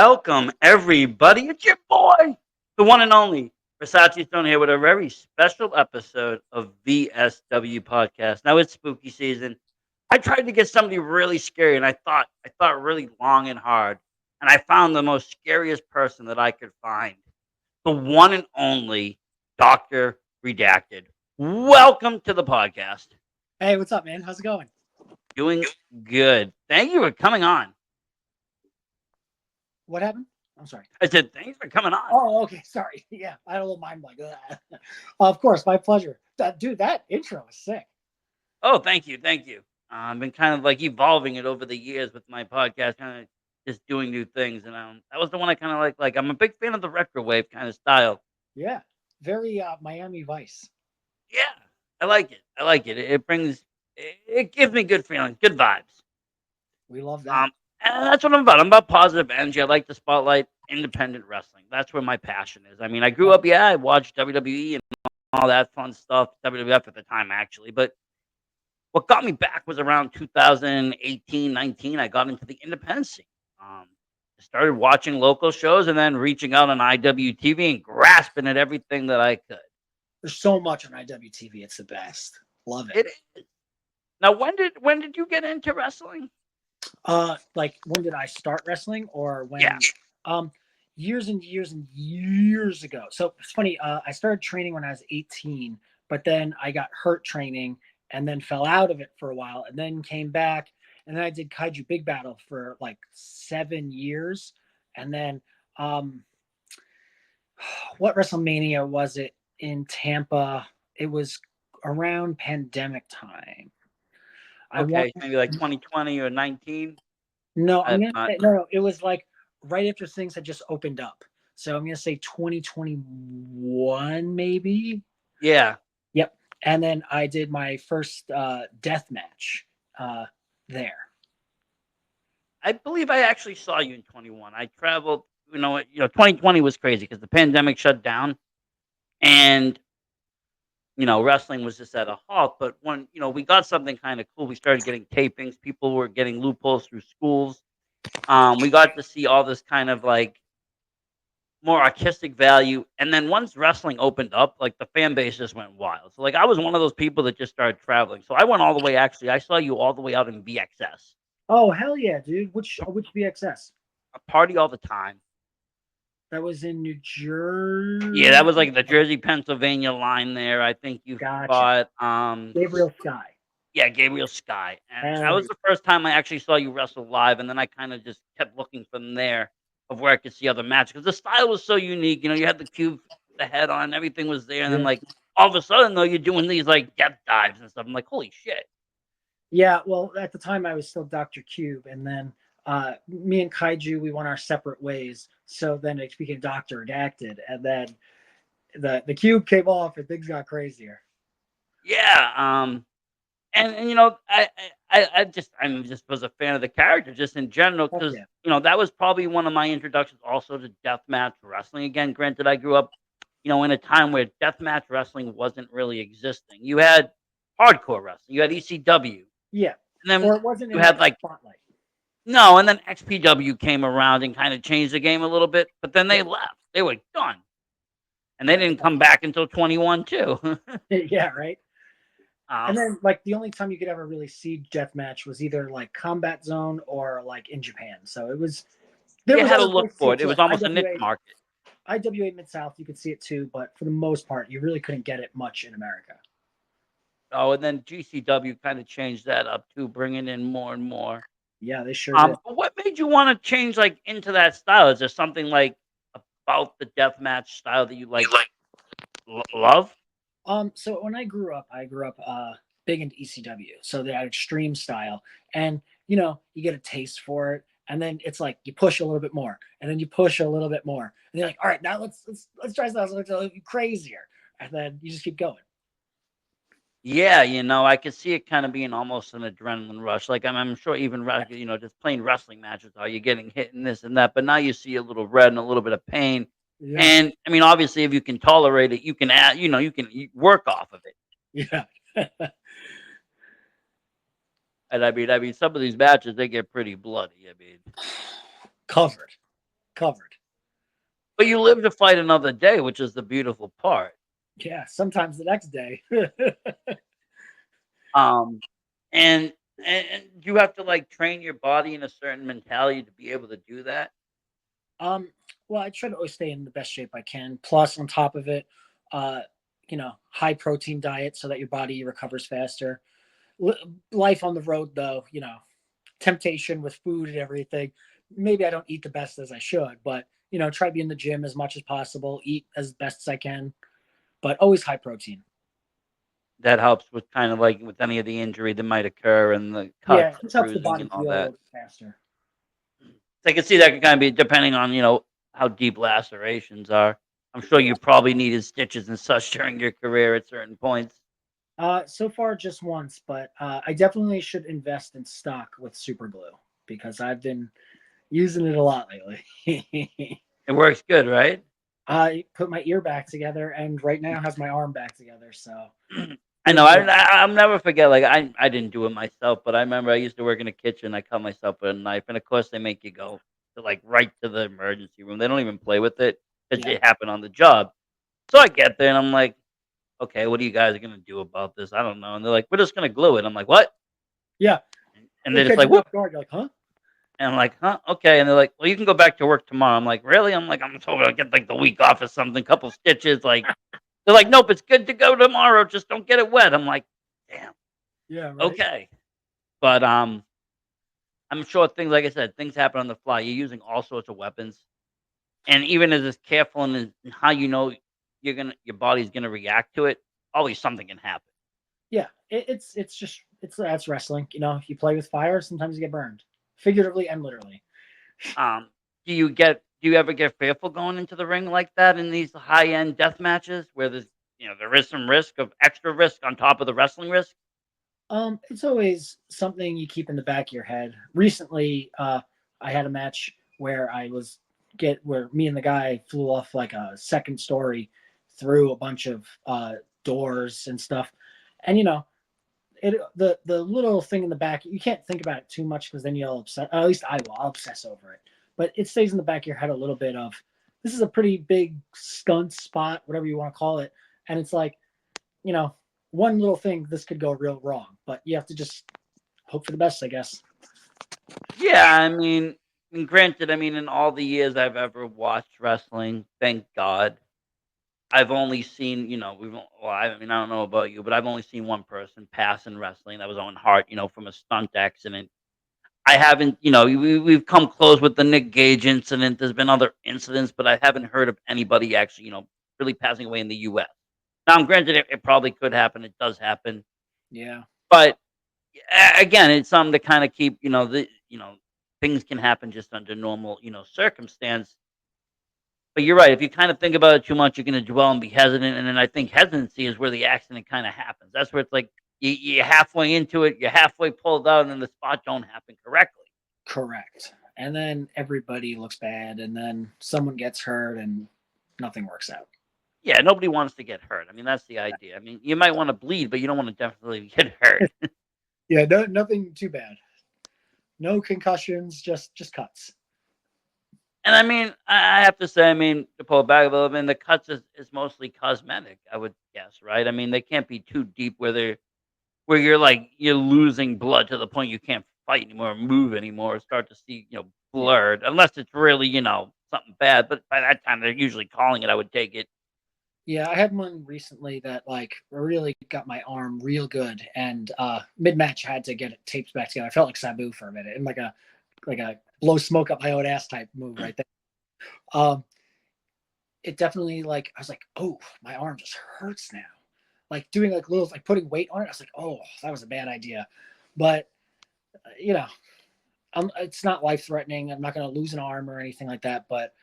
Welcome, everybody. It's your boy, the one and only Versace Stone here with a very special episode of VSW Podcast. Now it's spooky season. I tried to get somebody really scary, and I thought really long and hard, and I found the most scariest person that I could find, the one and only Doctor Redacted. Welcome to the podcast. Hey, what's up, man? How's it going? Doing good. Thank you for coming on. What happened? I'm sorry. I said thanks for coming on. Oh, okay. Sorry. Yeah, I had a little mind blank. Of course, my pleasure. Dude, that intro was sick. Oh, thank you. I've been kind of like evolving it over the years with my podcast, kind of just doing new things, and that was the one I kind of like. Like I'm a big fan of the retro wave kind of style. Yeah, very Miami Vice. Yeah, I like it. I like it. It gives me good feelings, good vibes. We love that. Um, and that's what I'm about. I'm about positive energy. I like to spotlight independent wrestling. That's where my passion is. I mean, I grew up. Yeah, I watched WWE and all that fun stuff. WWF at the time, actually, but what got me back was around 2018, 19. I got into the independent scene. Um, I started watching local shows and then reaching out on IWTV and grasping at everything that I could. There's so much on IWTV. It's the best. Love it. It is. Now, when did you get into wrestling? Like when did I start wrestling, or Yeah. when? Um, years and years and years ago. So it's funny. I started training when I was 18, but then I got hurt training and then fell out of it for a while, and then came back, and then I did Kaiju Big Battle for like 7 years, and then um, what WrestleMania was it in Tampa? It was around pandemic time. I want Okay, maybe like 2020 or 19. No, I'm I'm gonna not. say no. It was like right after things had just opened up. So I'm gonna say 2021, maybe. Yeah, Yep. And then I did my first death match uh, there. I believe I actually saw you in 21. I traveled. 2020 was crazy because the pandemic shut down, and wrestling was just at a halt. But when, we got something kind of cool, we started getting tapings. People were getting loopholes through schools. We got to see all this kind of like more artistic value. And then once wrestling opened up, like the fan base just went wild. So like I was one of those people that just started traveling. So I went all the way. Actually, I saw you all the way out in VXS. Oh hell yeah, dude! Which VXS? A party all the time. That was in New Yeah, that Jersey. was like the Jersey, Pennsylvania line there. I think you Gotcha. fought. Gabriel Sky. Yeah, Gabriel Sky, and that Hell was the first time I actually saw you wrestle live, and then I kinda just kept looking from there of where I could see other matches because the style was so unique. You had the cube, the head on, everything was there, and then, yeah. like, all of a sudden, though, you're doing these, like, depth dives and stuff. I'm like, "Holy shit." Yeah, well, at the time I was still Dr. Cube, and then me and Kaiju we went our separate ways. So then it became Doctor Redacted, and then the cube came off, and things got crazier. Yeah, and, I'm just was a fan of the character just in general Fuck because yeah, that was probably one of my introductions also to deathmatch wrestling. Again, granted, I grew up, in a time where deathmatch wrestling wasn't really existing. You had hardcore wrestling, you had ECW, yeah. and then Or it wasn't you in had like the like spotlight. no, and then XPW came around and kind of changed the game a little bit, but then they Yep. left. They were done, and they Yeah, didn't come back until 21 too. yeah, right. And um, then like the only time you could ever really see deathmatch was either like Combat Zone or like in Japan. So it was there you was had to other look places to see for it it. It too, was like almost a niche market. IWA Mid South. You could see it too, but for the most part, you really couldn't get it much in America. Oh, and then GCW kind of changed that up too, bringing in more and more. Yeah, they sure did. But what made you want to change like into that style? Is there something like about the deathmatch style that you like love? So when I grew up big into ECW. So they had extreme style, and you get a taste for it, and then it's like you push a little bit more, and then you push a little bit more, and you're like, all right, now let's try something a little crazier, and then you just keep going. Yeah, I could see it kind of being almost an adrenaline rush. Like I'm sure even just playing wrestling matches, are you getting hit and this and that? But now you see a little red and a little bit of pain. Yeah, And I mean, obviously, if you can tolerate it, you can add, you can work off of it. yeah, And I mean, some of these matches they get pretty bloody. I mean, covered, covered. But you live to fight another day, which is the beautiful part. Yeah, sometimes the next day. Um, and and you have to like train your body in a certain mentality to be able to do that. um, well, I try to always stay in the best shape I can. Plus, on top of it, uh, high protein diet so that your body recovers faster. Life on the road, though, temptation with food and everything. Maybe I don't eat the best as I should, but try to be in the gym as much as possible, eat as best as I can, but always high protein. That helps with kind of like with any of the injury that might occur and the Yeah, cuts it and just helps the bruising body and all heal a that. little bit faster. So I can see that can kind of be depending on how deep lacerations are. I'm sure Yeah. you probably needed stitches and such during your career at certain points. So far just once, but I definitely should invest in stock with super glue because I've been using it a lot lately. It works good, right? I put my ear back together and right now has my arm back together, so I know. feels good. I'll never forget. Like I didn't do it myself, but I remember I used to work in a kitchen. I cut myself with a knife, and of course they make you go to like right to the emergency room. They don't even play with it because Yeah. it happened on the job. So I get there and I'm like, okay, what are you guys gonna do about this? I don't know. And they're like, we're just gonna glue it. I'm like, what? Yeah. And they're It just catches like, you whoop. off guard. You're like, huh? And I'm like, huh? Okay. And they're like, well, you can go back to work tomorrow. I'm like, really? I'm like, I'm told I'll get like the week off or something, couple stitches. Like, they're like, nope, it's good to go tomorrow. Just don't get it wet. I'm like, damn. Yeah, right. Okay. But I'm sure things like I said, things happen on the fly. You're using all sorts of weapons, and even as careful in how your body's gonna react to it, always something can happen. Yeah. It's just that's wrestling. If you play with fire, sometimes you get burned, figuratively and literally. Um, do you ever get fearful going into the ring like that in these high end death matches where there is some risk of extra risk on top of the wrestling risk? It's always something you keep in the back of your head. Recently, I had a match where where me and the guy flew off like a second story through a bunch of doors and stuff, and the little thing in the back you can't think about it too much because then you'll obsess. At least I will. I'll obsess over it, but it stays in the back of your head a little bit of this is a pretty big stunt spot, whatever you want to call it, and it's like you know, one little thing, this could go real wrong. But you have to just hope for the best, I guess. Yeah, I mean, granted, I mean, in all the years I've ever watched wrestling, thank God, I've only seen, well, I mean, I don't know about you, but I've only seen one person pass in wrestling. That was Owen Hart, from a stunt accident. I haven't, we've come close with the Nick Gage incident. There's been other incidents, but I haven't heard of anybody actually, really passing away in the U.S. Now, granted, it probably could happen. It does happen, Yeah. but again, it's something to kind of keep, things can happen just under normal, circumstance. But you're right. If you kind of think about it too much, you're going to dwell and be hesitant. And then I think hesitancy is where the accident kind of happens. That's where it's like you're halfway into it, you're halfway pulled out, and then the spot don't happen correctly. Correct. And then everybody looks bad, and then someone gets hurt, and nothing works out. Yeah, nobody wants to get hurt. I mean, that's the idea. I mean, you might want to bleed, but you don't want to definitely get hurt. Yeah, no, nothing too bad. No concussions, just cuts. And I mean, I have to say, I mean, to pull it back a little bit, the cuts is mostly cosmetic, I would guess, right? I mean, they can't be too deep where you're like you're losing blood to the point you can't fight anymore, or move anymore, or start to see Yeah. blurred, unless it's really something bad. But by that time, they're usually calling it. I would take it. Yeah, I had one recently that like really got my arm real good, and mid match I had to get it taped back together. I felt like Sabu for a minute, and like a blow smoke up my own ass type move right there. Um, it definitely like I was like, oh, my arm just hurts now. Like doing like little like putting weight on it. I was like, oh, that was a bad idea. But you know, it's not life threatening. I'm not going to lose an arm or anything like that. But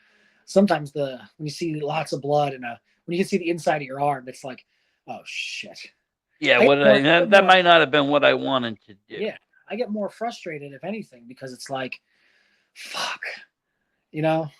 sometimes when you see lots of blood and when you can see the inside of your arm, it's like, oh shit. Yeah, I get what more, I I get that more might not have been what I wanted to do. yeah, I get more frustrated if anything because it's like, fuck, you know.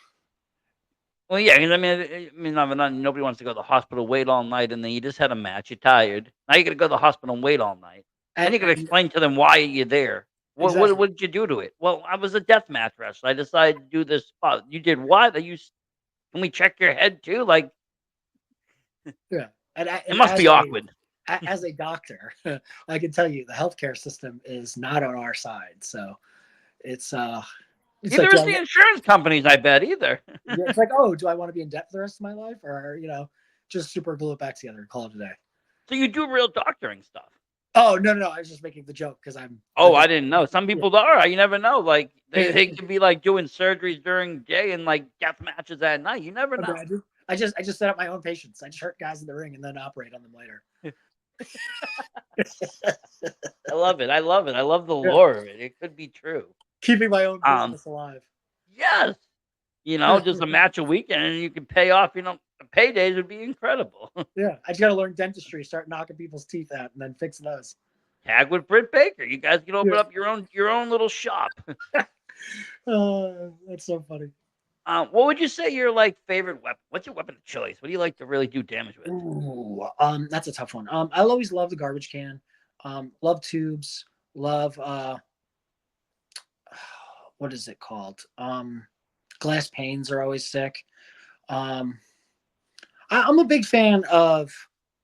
Well, yeah, 'cause nobody wants to go to the hospital, wait all night, and then you just had a match. You're tired. Now you got to go to the hospital and wait all night. Then And, you got to and explain to them why you're there. exactly. What did you do to it? Well, I was a death match wrestler. I decided to do this spot. You did what? Can we check your head too? Like, Yeah, it and must be awkward. as a doctor, I can tell you the healthcare system is not on our side. So it's it's like Neither do is I the insurance companies, I bet, either. yeah, it's like, oh, do I want to be in debt for the rest of my life, or just super glue it back together and call it a day? So you do real doctoring stuff. Oh no, I was just making the joke because I'm the Oh, I didn't know. Some yeah. people are. You never know. Like they could be like doing surgeries during the day and like death matches at night. You never know. Imagine. I just set up my own patients. I just hurt guys in the ring and then operate on them later. I love it. I love it. I love the Yeah, lore of it. It could be true. keeping my own Um, business alive. yes. Just a match a weekend and you can pay off. The paydays would be incredible. Yeah, I just got to learn dentistry, start knocking people's teeth out, and then fix those. Tag with Britt Baker. You guys can open Yeah. up your own little shop. That's so funny. What would you say your like favorite weapon? What's your weapon of choice? What do you like to really do damage with? Ooh, that's a tough one. I'll always love the garbage can. Love tubes. Love what is it called? Glass panes are always sick. Um, I'm a big fan of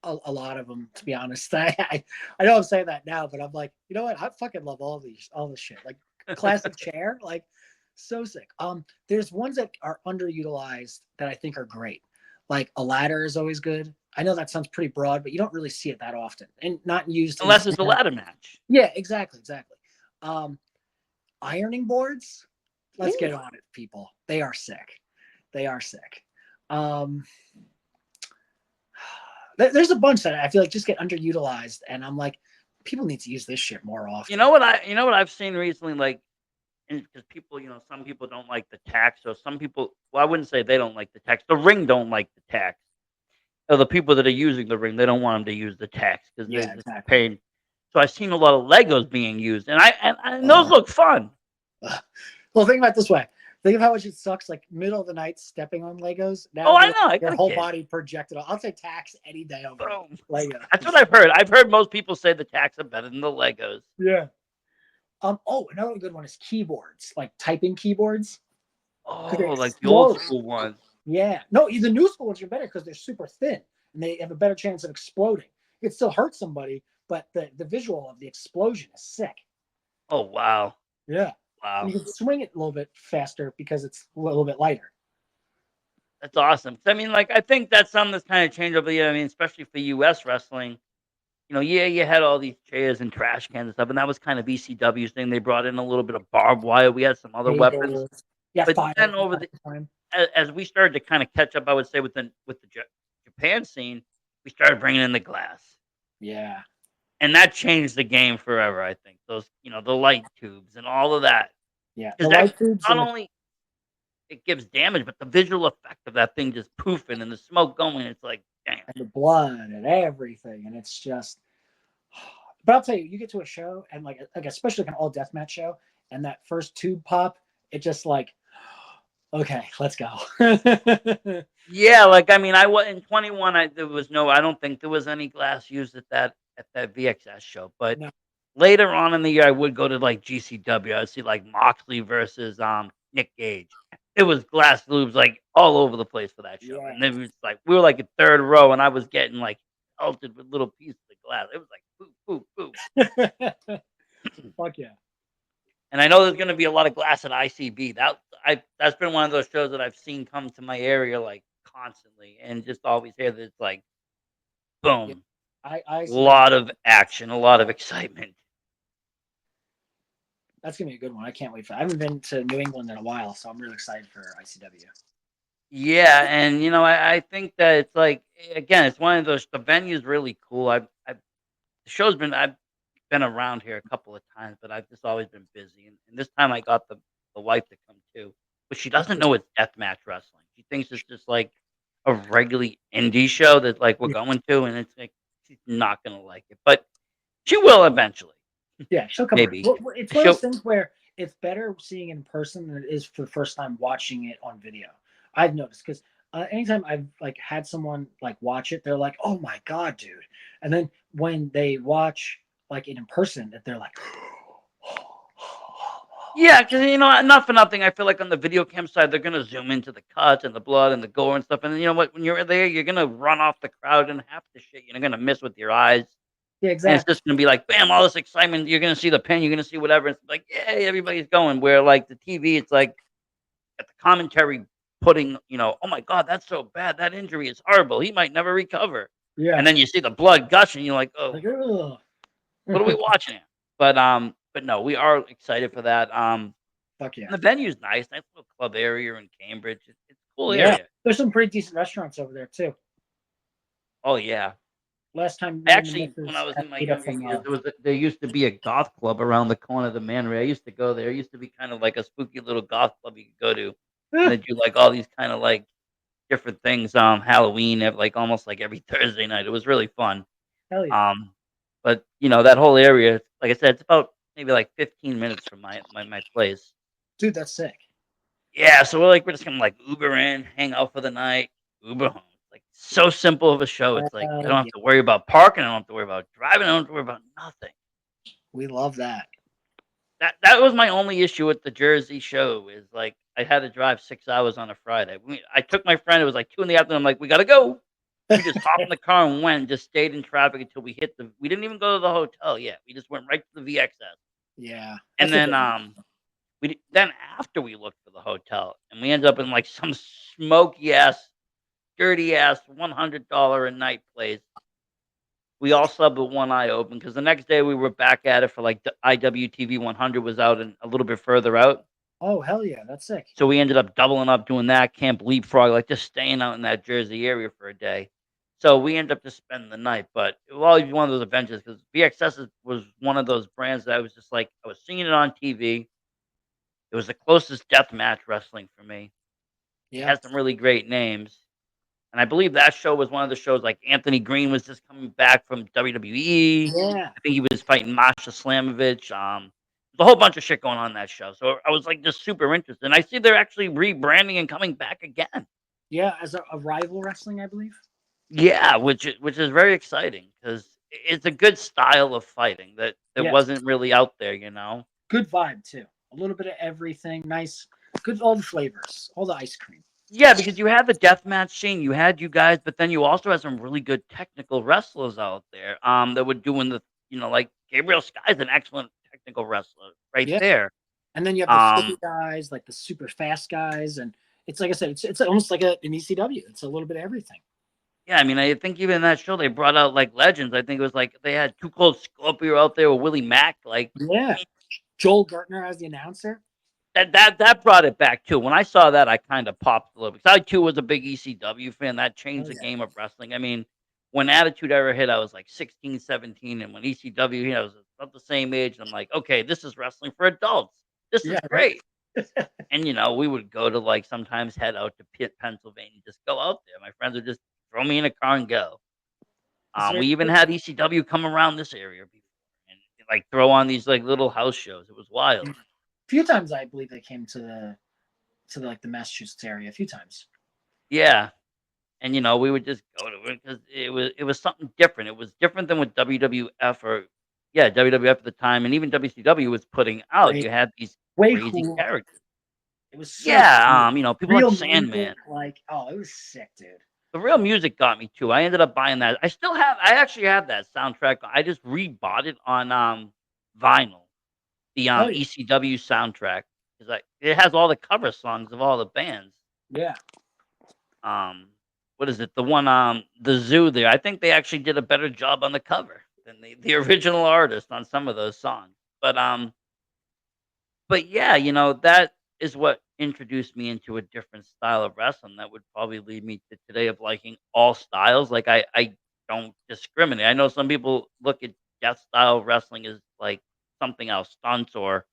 a lot of them, to be honest. I know I'm saying that now, but I'm like, you know what? I fucking love all this shit. Like classic chair, like so sick. There's ones that are underutilized that I think are great. Like a ladder is always good. I know that sounds pretty broad, but you don't really see it that often, and not used in. Unless it's a ladder match. Yeah, exactly. Um, Ironing boards. Let's Ooh. get on it, people. They are sick. They are sick. Um, there's a bunch that I feel like just get underutilized, and I'm like, people need to use this shit more You often. know what I've seen recently, like, because people, some people don't like the tax, or some people. Well, I wouldn't say they don't like the tax. The ring don't like the tax. Or the people that are using the ring, they don't want them to use the tax because Yeah, there's just exactly. pain. So I've seen a lot of Legos being used, and those Uh, look fun. well, think about it this way. Think of how much it sucks, like middle of the night stepping on Legos. Now Oh, I they're know. I your got a whole kid. body projected. I'll take tax any day over Boom. Lego. That's what I've heard. I've heard most people say the tax are better than the Legos. Yeah. Oh, another good one is keyboards, like typing keyboards, because they Oh, like the old explode. school ones. Yeah. No, the new school ones are better because they're super thin and they have a better chance of exploding. It still hurts somebody, but the visual of the explosion is sick. Oh, wow. Yeah. And Wow. you can swing it a little bit faster because it's a little bit lighter. That's awesome. I mean, like, I think that's something that's kind of changed over the year. I mean, especially for U.S. wrestling. Yeah, you had all these chairs and trash cans and stuff, and that was kind of ECW's thing. They brought in a little bit of barbed wire. We had some other weapons, Tables. Yeah, but fire then from time to time. as we started to kind of catch up, I would say with the Japan scene, we started bringing in the glass, Yeah. and that changed the game forever. I think those, the light tubes and all of that, Yeah. The because that light tubes not and the only it gives damage, but the visual effect of that thing just poofing and the smoke going, it's like, damn. and the blood and everything. And it's just but I'll tell you, you get to a show and like especially like an all deathmatch show, and that first tube pop, it just like okay, let's go. Yeah, like, I mean, I was in 21. I don't think there was any glass used at that VXS show. But No, later on in the year, I would go to like GCW. I'd see like Moxley versus Nick Gage. It was glass lubes like all over the place for that show, yeah. and then we were like a third row, and I was getting like pelted with little pieces of glass. It was like poop, poop, poop. Fuck yeah. And I know there's gonna be a lot of glass at ICB. That's been one of those shows that I've seen come to my area like constantly, and just always hear that it's like Yeah. boom, I see that. lot of action, a lot of excitement. That's gonna be a good one. I can't wait for. I haven't been to New England in a while, so I'm really excited for ICW. Yeah, and I think that it's like again, it's one of those. The venue's really cool. The show's been I've been around here a couple of times, but I've just always been busy, and this time I got the wife to come too, but she doesn't know it's deathmatch wrestling. She thinks it's just like a regularly indie show that like we're Yeah, going to, and it's like she's not gonna like it, but she will eventually, yeah, she'll come around. maybe. It's one of those She'll things where it's better seeing it in person than it is for the first time watching it on video. I've noticed because anytime I've like had someone like watch it, they're like, "Oh my god, dude!" And then when they watch like it in person, that they're like, Yeah, because not for nothing. I feel like on the video cam side, they're gonna zoom into the cuts and the blood and the gore and stuff. And you know what? When you're there, you're gonna run off the crowd and half the shit you're gonna miss with your eyes. Yeah, And it's exactly. just gonna be like, bam, all this excitement. You're gonna see the pin. You're gonna see whatever. It's like, yay, everybody's going. Where like the TV, it's like at the commentary putting, oh my god, that's so bad. That injury is horrible. He might never recover. And Yeah. then you see the blood gushing. You're like, oh, Like, ugh. what are we watching here? But no, we are excited for that. Fuck yeah. And the venue's nice little club area in Cambridge. It's a cool Yeah. area. There's some pretty decent restaurants over there too. Oh yeah. Last time I me and the actually, when I missus was had in my meet up younger from years, there used to be a goth club around the corner of the Manor. I used to go there. It used to be kind of like a spooky little goth club you could go to, and they do like all these kind of like different things. Halloween, like almost like every Thursday night. It was really fun. hell yeah. Um, but that whole area, like I said, it's about maybe like 15 minutes from my place. Dude, that's sick. Yeah, so we're just gonna like Uber in, hang out for the night, Uber home. Like so simple of a show. It's like I Hell don't have yeah. to worry about parking. I don't have to worry about driving. I don't have to worry about nothing. We love that. That was my only issue with the Jersey show is like I had to drive 6 hours on a Friday. I took my friend. It was like 2 in the afternoon. I'm like, we gotta go. We just hopped in the car and went. And just stayed in traffic until we hit the. We didn't even go to the hotel yet. We just went right to the VXS. Yeah. And That's a then good one. then after we looked for the hotel, and we ended up in like some smoky ass, dirty ass $100 a night place. We all slept with one eye open because the next day we were back at it for like the IWTV 100 was out and a little bit further out. Oh, hell yeah. That's sick. So we ended up doubling up doing that Camp Leapfrog, like just staying out in that Jersey area for a day. So we ended up just spending the night, but it will always be one of those adventures because was one of those brands that I was just like I was seeing it on TV. It was the closest death match wrestling for me. It Yeah. has some really great names. And I believe that show was one of the shows like Anthony Green was just coming back from WWE. Yeah. I think he was fighting Masha Slamovich. There's a whole bunch of shit going on in that show. So I was like just super interested. And I see they're actually rebranding and coming back again. Yeah. As a rival wrestling, I believe. Yeah, which is very exciting because it's a good style of fighting that Yes. wasn't really out there. Good vibe too. A little bit of everything. Nice. Good. All the flavors. All the ice cream. Yeah, because you had the deathmatch scene, you had you guys, but then you also had some really good technical wrestlers out there, that were doing like Gabriel Sky's an excellent technical wrestler right Yeah. there. And then you have the flippy Um, guys, like the super fast guys, and it's like I said, it's almost like an ECW. It's a little bit of everything. yeah, I mean, I think even in that show they brought out like legends. I think it was like they had Too Cold Scorpio out there with Willie Mack. Like Yeah. Joel Gertner as the announcer. that brought it back too. When I saw that, I kind of popped a little because I too was a big ECW fan. That Oh changed the yeah. game of wrestling. I mean, when Attitude Era hit, I was like 16, 17, and when ECW hit, I was about the same age. And I'm like, okay, this is wrestling for adults. This is Yeah. Right. great. And we would go to like sometimes head out to Pitt, Pennsylvania, just go out there. My friends would just throw me in a car and go. Is there We even had ECW come around this area before and like throw on these like little house shows. It was wild. a few times I believe they came to like the Massachusetts area a few times. Yeah. And we would just go to it because it was something different. It was different than what WWF or yeah, WWF at the time and even WCW was putting out. Way You had these way crazy cool. characters. It was so cool. Yeah, people like Real music, Sandman. like oh, it was sick, dude. The real music got me too. I ended up buying that. I actually have that soundtrack. I just rebought it on vinyl. The Oh yeah, ECW soundtrack because it has all the cover songs of all the bands. yeah. Um, what is it? The one, the Zoo there. I think they actually did a better job on the cover than the original artist on some of those songs. But yeah, that is what introduced me into a different style of wrestling that would probably lead me to today of liking all styles. Like I don't discriminate. I know some people look at death style wrestling as like something else, stunts or it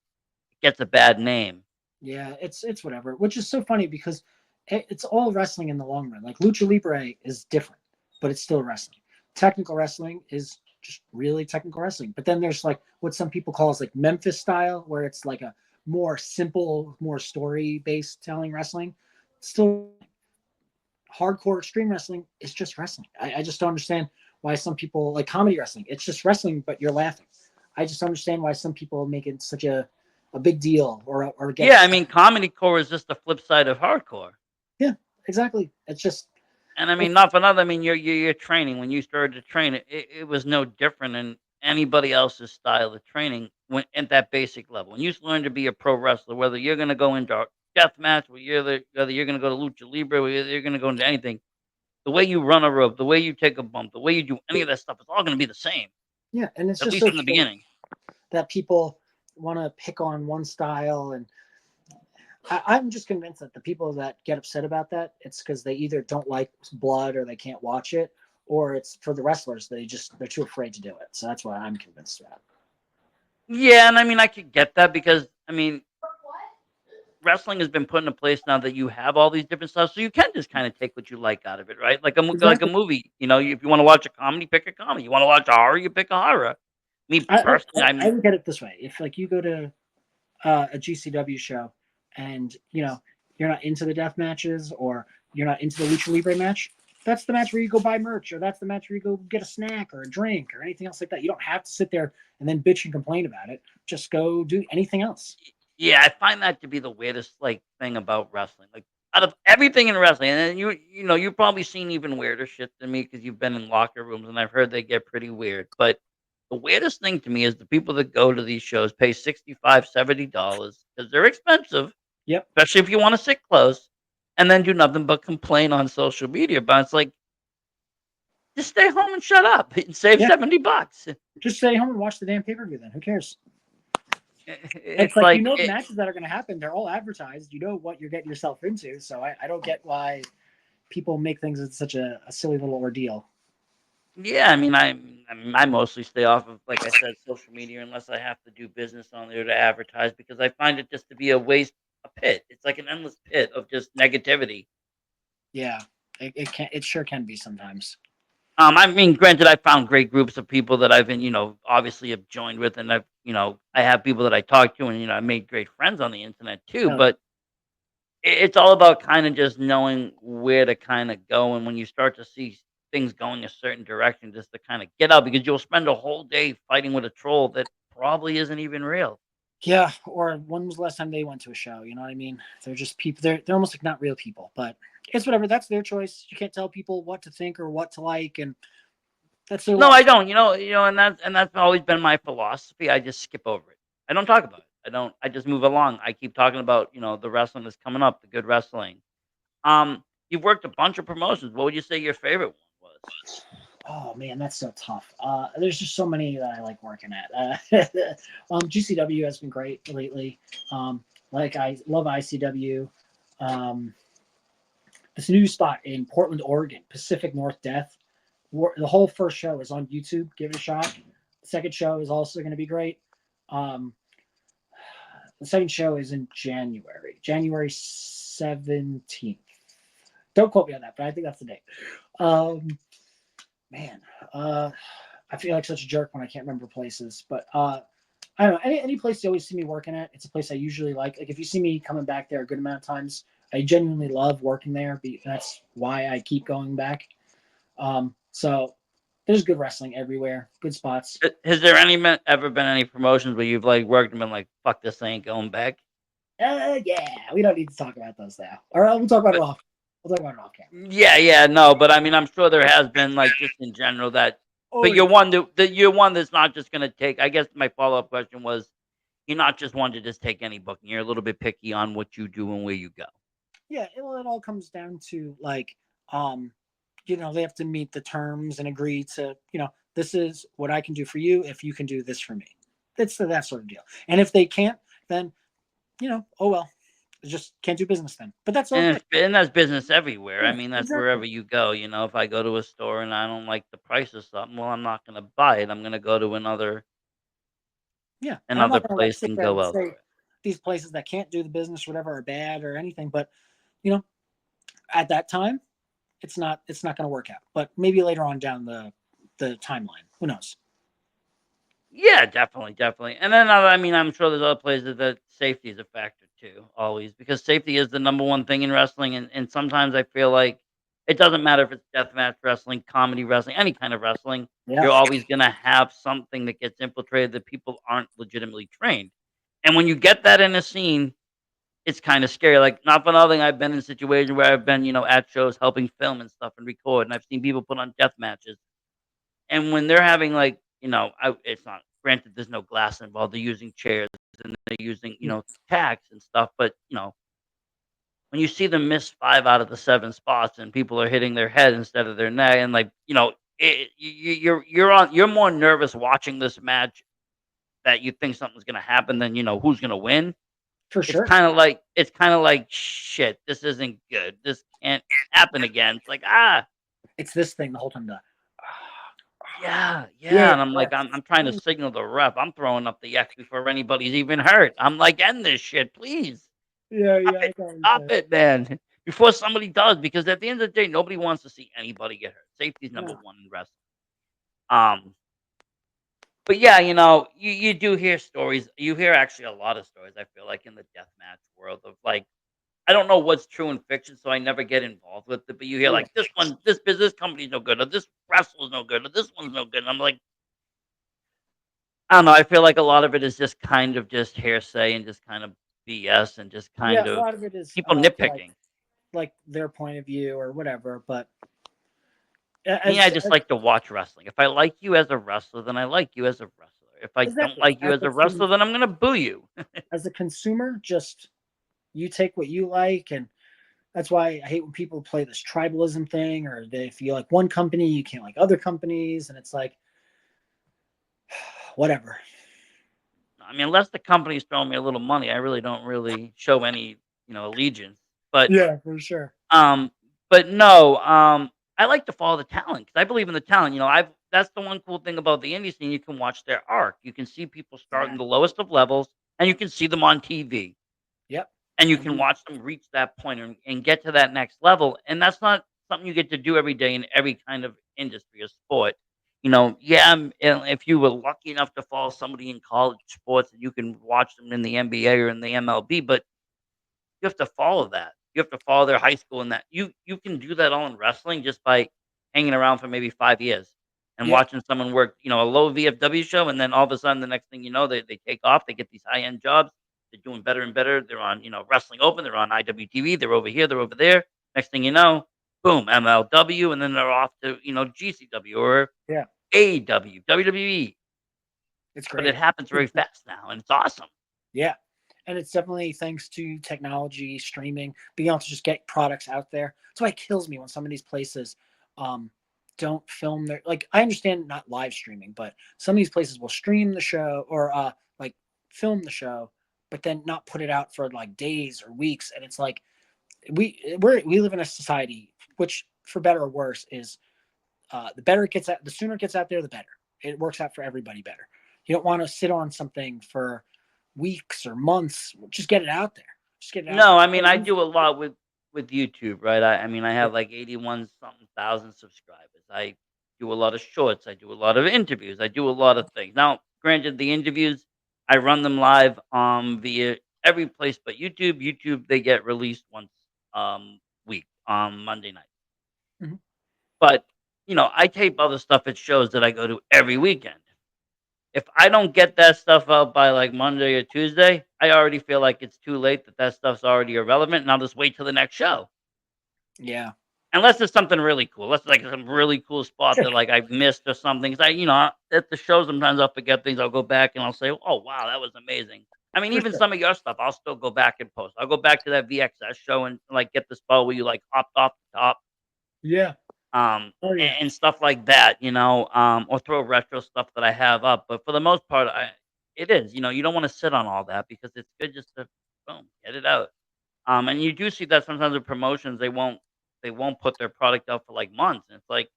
gets a bad name. Yeah, it's whatever. Which is so funny because it's all wrestling in the long run. Like lucha libre is different, but it's still wrestling. Technical wrestling is just really technical wrestling. But then there's like what some people call is like Memphis style, where it's like a more simple, more story based telling wrestling. Still, hardcore extreme wrestling is just wrestling. I just don't understand why some people like comedy wrestling. It's just wrestling, but you're laughing. I just understand why some people make it such a a big deal or get Yeah, I mean, comedy core is just the flip side of hardcore. yeah, exactly. It's just And I mean, it's not for nothing. I mean, your training when you started to train it was no different than anybody else's style of training when at that basic level. When you learn to be a pro wrestler, whether you're going to go into a death match, whether you're going to go to lucha libre, whether you're going to go into anything, the way you run a rope, the way you take a bump, the way you do any of that stuff, it's all going to be the same, yeah, and it's at just least so in the true beginning. that people want to pick on one style, and I'm just convinced that the people that get upset about that, it's because they either don't like blood or they can't watch it, or it's for the wrestlers they're too afraid to do it. So that's why I'm convinced of that. Yeah, and I mean, I could get that because I mean, wrestling has been put in a place now that you have all these different stuff, so you can just kind of take what you like out of it, right? Like a Exactly. movie, if you want to watch a comedy, pick a comedy. You want to watch a horror, you pick a horror. Me personally, I I'm look at it this way: if like you go to a GCW show, and you're not into the death matches, or you're not into the lucha libre match, that's the match where you go buy merch, or that's the match where you go get a snack or a drink or anything else like that. You don't have to sit there and then bitch and complain about it. Just go do anything else. yeah, I find that to be the weirdest like thing about wrestling. Like out of everything in wrestling, and then you've probably seen even weirder shit than me because you've been in locker rooms, and I've heard they get pretty weird. But the weirdest thing to me is the people that go to these shows pay $65, $70 because they're expensive, Yep. especially if you wanna sit close, and then do nothing but complain on social media. But it's like, just stay home and shut up and save Yeah. $70. Just stay home and watch the damn pay per view. Then who cares? It's It's like like the matches that are going to happen. They're all advertised. You know what you're getting yourself into. So I don't get why people make things such a silly little ordeal. yeah, I mostly stay off of, like I said, social media unless I have to do business on there to advertise because I find it just to be a pit. It's like an endless pit of just negativity. Yeah, it sure can be sometimes. I mean, granted, I found great groups of people that I've been, obviously have joined with, and I have people that I talk to, and I made great friends on the internet too. Oh, But it's all about kind of just knowing where to kind of go, and when you start to see things going a certain direction, just to kind of get out because you'll spend a whole day fighting with a troll that probably isn't even real. yeah. Or when was the last time they went to a show? You know what I mean? They're just people. They're almost like not real people. But it's whatever. That's their choice. You can't tell people what to think or what to like, and that's their No, I loss. don't. And that's always been my philosophy. I just skip over it. I don't talk about it. I don't. I just move along. I keep talking about the wrestling that's coming up, the good wrestling. You've worked a bunch of promotions. What would you say your favorite one was? Oh man, that's so tough. There's just so many that I like working at. GCW has been great lately. Like I love ICW. Um, this new spot in Portland, Oregon, Pacific North Death. The whole first show is on YouTube. Give it a shot. The second show is also going to be great. Um, the second show is in January 17th. Don't quote me on that, but I think that's the date. Um, man, I feel like such a jerk when I can't remember places, but I don't know. Any place you always see me working at, it's a place I usually like. Like if you see me coming back there a good amount of times, I genuinely love working there. That's why I keep going back. So there's good wrestling everywhere, good spots. Has there ever been any promotions where you've like worked and been like, "Fuck this, I ain't going back"? Yeah, we don't need to talk about those now. All right, we'll talk about it But off. We'll talk about it off camera. yeah, yeah, no, but I mean, I'm sure there has been like just in general that. Oh But you're yeah, one that's not just gonna take. I guess my follow up question was, you're not just one to just take any booking. You're a little bit picky on what you do and where you go. yeah. It all comes down to like, um, they have to meet the terms and agree to, this is what I can do for you if you can do this for me. It's that sort of deal. And if they can't, then oh well, just can't do business then. But that's okay. And that's business everywhere. I Yeah, mean, that's exactly. wherever you go. If I go to a store and I don't like the price of something, well, I'm not gonna buy it. I'm gonna go to Yeah, and I'm another not gonna like place sit and there go and say elsewhere. these places that can't do the business or whatever are bad or anything. But you know, at that time, it's not going to work out. But maybe later on down the timeline, who knows? Yeah, definitely, definitely. And then I mean, I'm sure there's other places that safety is a factor too, always because safety is the number one thing in wrestling. And sometimes I feel like it doesn't matter if it's deathmatch wrestling, comedy wrestling, any kind of wrestling. Yeah, You're always gonna have something that gets infiltrated that people aren't legitimately trained. And when you get that in a scene, it's kind of scary. Like, not for nothing, I've been in situations where I've been, at shows helping film and stuff and record, and I've seen people put on death matches. And when they're having like, it's not granted there's no glass involved. They're using chairs and they're using, Yeah, tacks and stuff. But when you see them miss 5 out of the 7 spots and people are hitting their head instead of their neck, and like, you're more nervous watching this match that you think something's gonna happen than who's gonna win. for It's sure. kind of like shit. This isn't good. This can't happen again. It's like, It's this thing the whole time. yeah, Yeah, yeah, and I'm like, I'm trying to signal the ref. I'm throwing up the X before anybody's even hurt. I'm like, "End this shit, please. Stop yeah. I it. got what you're Stop saying. it, man." Before somebody does, because at the end of the day, nobody wants to see anybody get hurt. Safety's number No, 1 in wrestling. Um, but yeah, you do hear stories. You hear actually a lot of stories, I feel like, in the deathmatch world of, like, I don't know what's true in fiction, so I never get involved with it, but you hear, yeah, like, this company's no good, or this wrestler's no good, or this one's no good, and I'm like, I don't know, I feel like a lot of it is just kind of just hearsay and just kind of BS and just yeah. kind A of lot of it is people like nitpicking. their point of view or whatever. But Me, I as, just as like to watch wrestling. If I like you as a wrestler, then I like you as a wrestler. If I don't exactly like you as a wrestler, then I'm gonna boo you. as a consumer, just you take what you like, and that's why I hate when people play this tribalism thing, or if you like one company, you can't like other companies, and it's like whatever. I mean, unless the company's throwing me a little money, I really don't really show any, allegiance. But Yeah, for sure. Um, but no, I like to follow the talent because I believe in the talent. I've that's the one cool thing about the indie scene. You can watch their arc. You can see people start in Yeah. the lowest of levels, and you can see them on TV, Yep. and you And can you, watch them reach that point and get to that next level. And that's not something you get to do every day in every kind of industry or sport. Yeah, if you were lucky enough to follow somebody in college sports, and you can watch them in the NBA or in the MLB, but you have to follow that. You have to follow their high school and that. You can do that all in wrestling just by hanging around for maybe 5 years and yep. watching someone work, a low VFW show, and then all of a sudden, the next thing you know, they take off, they get these high-end jobs, they're doing better and better, they're on, Wrestling Open, they're on IWTV, they're over here, they're over there. Next thing you know, boom, MLW, and then they're off to, GCW or Yeah. AEW, WWE. It's But it great. happens very fast now, and it's awesome. Yeah. And it's definitely thanks to technology, streaming, being able to just get products out there. That's why it kills me when some of these places um, don't film their, like, I understand not live streaming, but some of these places will stream the show or like film the show, but then not put it out for like days or weeks. And it's like, we live in a society, which for better or worse is the better it gets out, the sooner it gets out there, the better. It works out for everybody better. You don't want to sit on something for weeks or months. Just get it out there. Just get it out No, I mean, there. I do a lot with YouTube, right? I mean, I Yeah. have like 81 something thousand subscribers. I do a lot of shorts. I do a lot of interviews. I do a lot of things. Now, granted, the interviews I run them live via every place but YouTube. YouTube, they get released once week on Monday night. Mhm. But I tape other stuff at shows that I go to every weekend. If I don't get that stuff out by, like, Monday or Tuesday, I already feel like it's too late, that stuff's already irrelevant, and I'll just wait till the next show. Yeah. Unless it's something really cool. Unless it's, like, some really cool spot Sure. that, like, I've missed or something. 'Cause at the show, sometimes I'll forget things, I'll go back and I'll say, "Oh, wow, that was amazing." I mean, For even sure. some of your stuff, I'll still go back and post. I'll go back to that VXS show and, like, get the spot where you, like, hopped off the top. Yeah. Oh yeah. And stuff like that, or throw retro stuff that I have up. But for the most part, it is, you don't want to sit on all that because it's good just to boom, get it out. And you do see that sometimes with promotions, they won't put their product out for like months, and it's like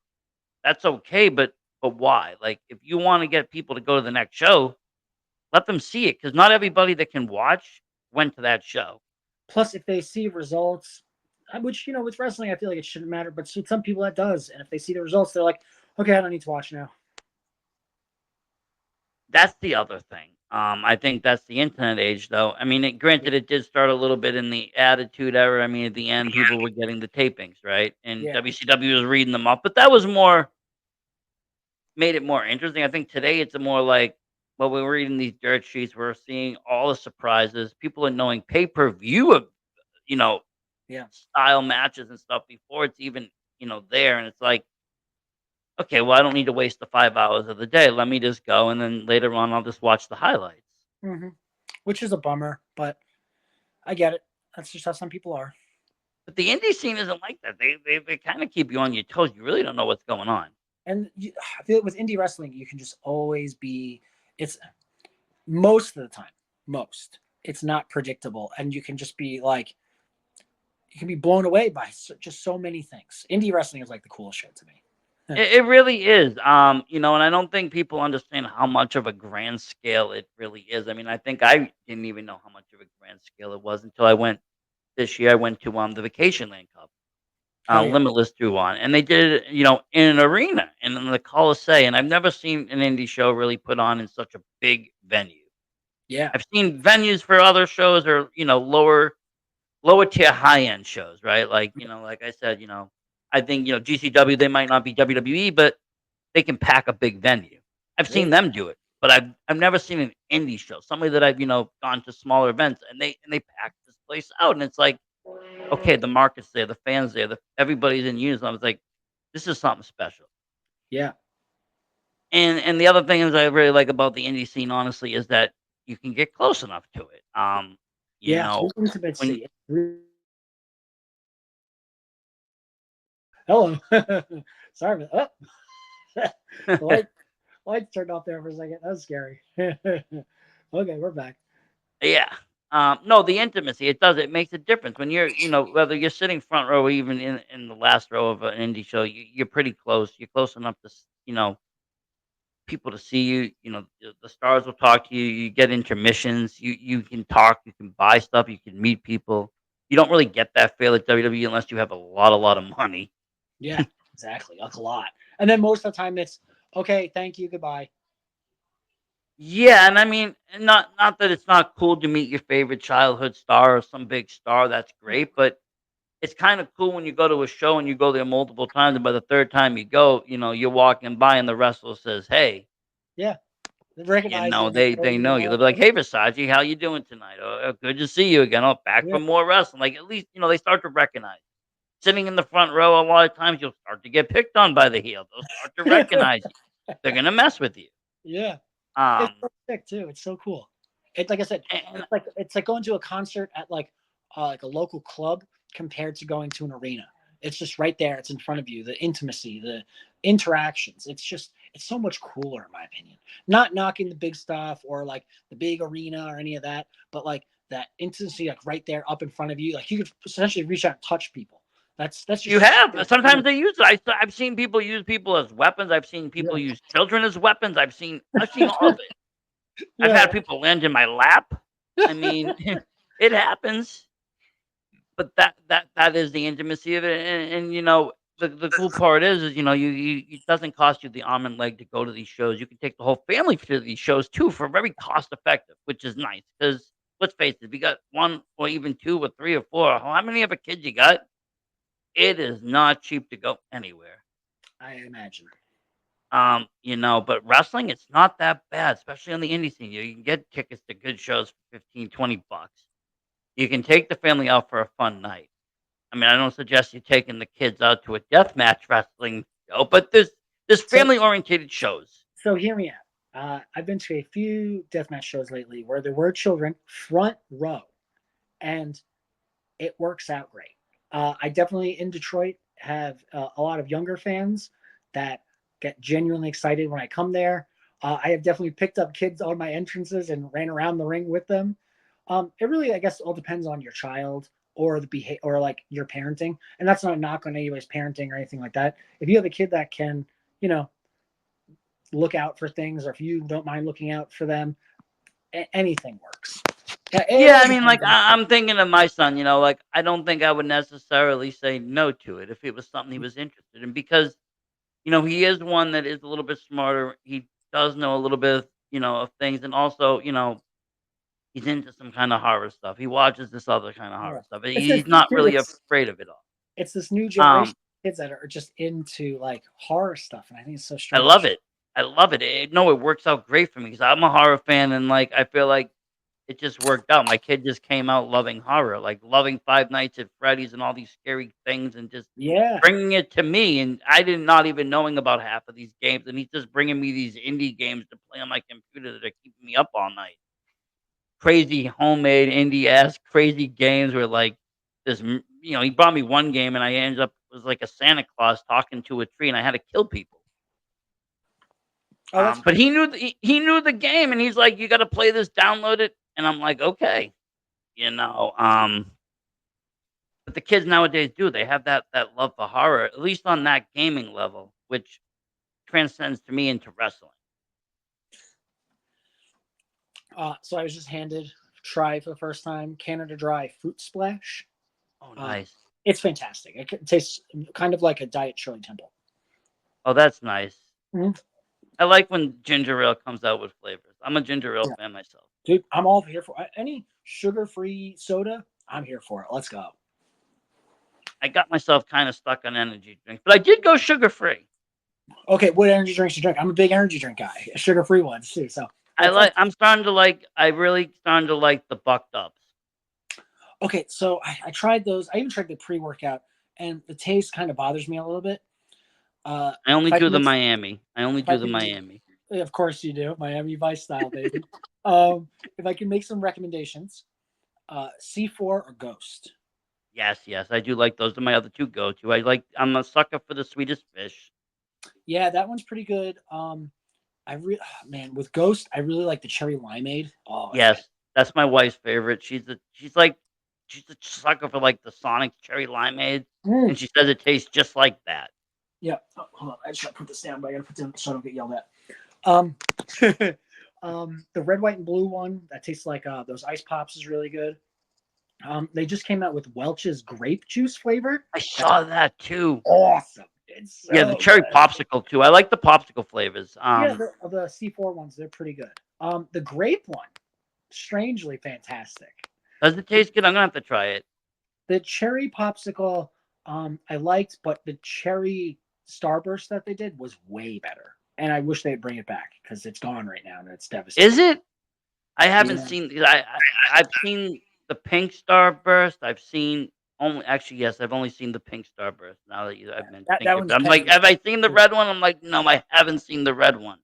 that's okay, but why? Like if you want to get people to go to the next show, let them see it because not everybody that can watch went to that show. Plus, if they see results, which with wrestling, I feel like it shouldn't matter, but with some people that does. And if they see the results, they're like, okay, I don't need to watch now. That's the other thing. I think that's the internet age, though. I mean, granted, it did start a little bit in the Attitude Era. I mean, at the end, people were getting the tapings, right? And Yeah. WCW was reading them up, but that was more made it more interesting. I think today it's a more like While we're reading these dirt sheets, we're seeing all the surprises. People are knowing pay-per-view of, you know, Yeah. style matches and stuff before it's even, there, and it's like, "Okay, well, I don't need to waste the 5 hours of the day. Let me just go, and then later on, I'll just watch the highlights." hmm Which is a bummer, but I get it. That's just how some people are. But the indie scene isn't like that. They kinda keep you on your toes. You really don't know what's going on. And I feel like with indie wrestling, you can just always be. It's most of the time, most it's not predictable, and you can just be like, you can be blown away by just so many things. Indie wrestling is like the coolest shit to me. It really is, and I don't think people understand how much of a grand scale it really is. I mean, I think I didn't even know how much of a grand scale it was until I went this year. I went to, the Vacation Land Cup, Oh yeah, Limitless threw on, and they did it, in an arena and in the Coliseum, and I've never seen an indie show really put on in such a big venue. yeah, I've seen venues for other shows or, lower tier high end shows, right? Like, like I said, I think, GCW, they might not be WWE, but they can pack a big venue. I've seen they, them do it, but I've never seen an indie show. Somebody that I've, gone to smaller events and they pack this place out, and it's like, okay, the market's there, the fans there, everybody's in unison. I was like, this is something special. yeah, And the other thing is I really like about the indie scene, honestly, is that you can get close enough to it. You yeah. know, when Intimacy. Hello, sorry, but the lights turned off there for a second. That was scary. Okay, we're back. Yeah. No, the intimacy, it makes a difference when you're, whether you're sitting front row or even in the last row of an indie show, you're pretty close. You're close enough to, people to see you. The stars will talk to you. You get intermissions. You can talk. You can buy stuff. You can meet people. You don't really get that feel at WWE unless you have a lot of money. Yeah, exactly. Like a lot. And then most of the time it's okay, thank you, goodbye. Yeah, and I mean, not that it's not cool to meet your favorite childhood star or some big star. That's great, but it's kinda cool when you go to a show and you go there multiple times, and by the 3rd time you go, you're walking by and the wrestler says, "Hey," Yeah. They recognize you, they throw they you know you. a They'll be like, "Hey, Versace, how you doing tonight? Oh, good to see you again. Oh, back yeah, for more wrestling." Like, at least, they start to recognize. Sitting in the front row, a lot of times, you'll start to get picked on by the heel. They'll start to recognize you. They're gonna mess with you. yeah. It's Um, so sick too. It's so cool. It's like I said, and it's like going to a concert at like a local club compared to going to an arena. It's just right there. It's in front of you. The intimacy, the interactions. It's so much cooler in my opinion. Not knocking the big stuff or like the big arena or any of that, but like that intimacy, like right there up in front of you. Like you could essentially reach out and touch people. That's You just have. so Sometimes cool. they use it. I've seen people use people as weapons. I've seen people Yeah. use children as weapons. I've seen all of it. I've Yeah. had people land in my lap. I mean, it happens, but that is the intimacy of it, and the cool part is it doesn't cost you the arm and leg to go to these shows. You can take the whole family to these shows too for very cost effective, which is nice. Because let's face it, if you got one or even two or three or four, how many of a kid you got? It is not cheap to go anywhere. I imagine. But wrestling, it's not that bad, especially on the indie scene. You can get tickets to good shows for 15, $20. You can take the family out for a fun night. I mean, I don't suggest you taking the kids out to a deathmatch wrestling show, but there's So family oriented shows. So hear me out. I've been to a few deathmatch shows lately where there were children front row, and it works out great. I definitely in Detroit have a lot of younger fans that get genuinely excited when I come there. I have definitely picked up kids on my entrances and ran around the ring with them. It really, I guess, all depends on your child or the behavior or like your parenting, and that's not a knock on anybody's parenting or anything like that. If you have a kid that can, you know, look out for things, or if you don't mind looking out for them, anything works. It Yeah, all I mean, like depends on. I'm thinking of my son. Like I don't think I would necessarily say no to it if it was something he was interested in, because he is one that is a little bit smarter. He does know a little bit, of things, and also, he's into some kind of horror stuff. He watches this other kind of Yeah. horror stuff. It's this He's not dude. really afraid of it all. It's this new generation Um, of kids that are just into like horror stuff, and I think it's so I love strange. it. I love it. No, it works out great for me because I'm a horror fan, and like I feel like it just worked out. My kid just came out loving horror, like loving Five Nights at Freddy's and all these scary things, and just Yeah. bringing it to me. And I did not even knowing about half of these games, and he's just bringing me these indie games to play on my computer that are keeping me up all night. Crazy homemade indie ass crazy games where like he brought me one game and I ended up was like a Santa Claus talking to a tree and I had to kill people. Oh, that's But cool. he knew the game and he's like, "You gotta play this, download it." And I'm like, "Okay." You know, but the kids nowadays do. They have that love for horror, at least on that gaming level, which transcends to me into wrestling. So I was just handed try for the first time Canada Dry Fruit Splash. Oh, Uh, nice. it's fantastic. It tastes kind of like a diet Shirley Temple. Oh, that's nice. Mhm. I like when ginger ale comes out with flavors. I'm a ginger ale Yeah, fan myself. dude, I'm all here for any sugar-free soda. I'm here for it. Let's go. I got myself kinda stuck on energy drinks, but I did go sugar-free. Okay, what energy drinks you drink? I'm a big energy drink guy, sugar-free ones too. So let's. I really starting to like the Bucked Ups. Okay, so I tried those. I even tried the pre-workout, and the taste kind of bothers me a little bit. I only If I do can the mix, Miami. I only if I do the can, Miami. of course you do, Miami Vice style, baby. If I can make some recommendations, C4 or Ghost. Yes, yes, I do like those are my other 2 go-to. I'm a sucker for the sweetest fish. Yeah, that one's pretty good. Man, with Ghost, I really like the cherry limeade. Oh, it's fantastic. Yes, that's my wife's favorite. She's a sucker for, like, the Sonic cherry limeade, Mm. and she says it tastes just like that. Yeah. Oh, hold on. I just gotta put this down, but I gotta put down so I don't get yelled at. Um, the red, white, and blue one that tastes like those ice pops is really good. They just came out with Welch's grape juice flavor. I That's saw that too. awesome. It's Yeah, the so cherry good. popsicle too. I like the popsicle flavors. Yeah, the C4 ones, they're pretty good. The grape one, strangely fantastic. Does it The, taste good? I'm gonna have to try it. the cherry popsicle, I liked, but the cherry starburst that they did was way better. And I wish they'd bring it back because it's gone right now and it's Is devastating. it? I haven't Yeah, seen I've seen the pink starburst. I've seen only actually, yes, I've only seen the pink starburst now that I've been that thinking one's about it. I'm like, Kenzie. "Have I seen the red one?" I'm like, "No, I haven't seen the red one."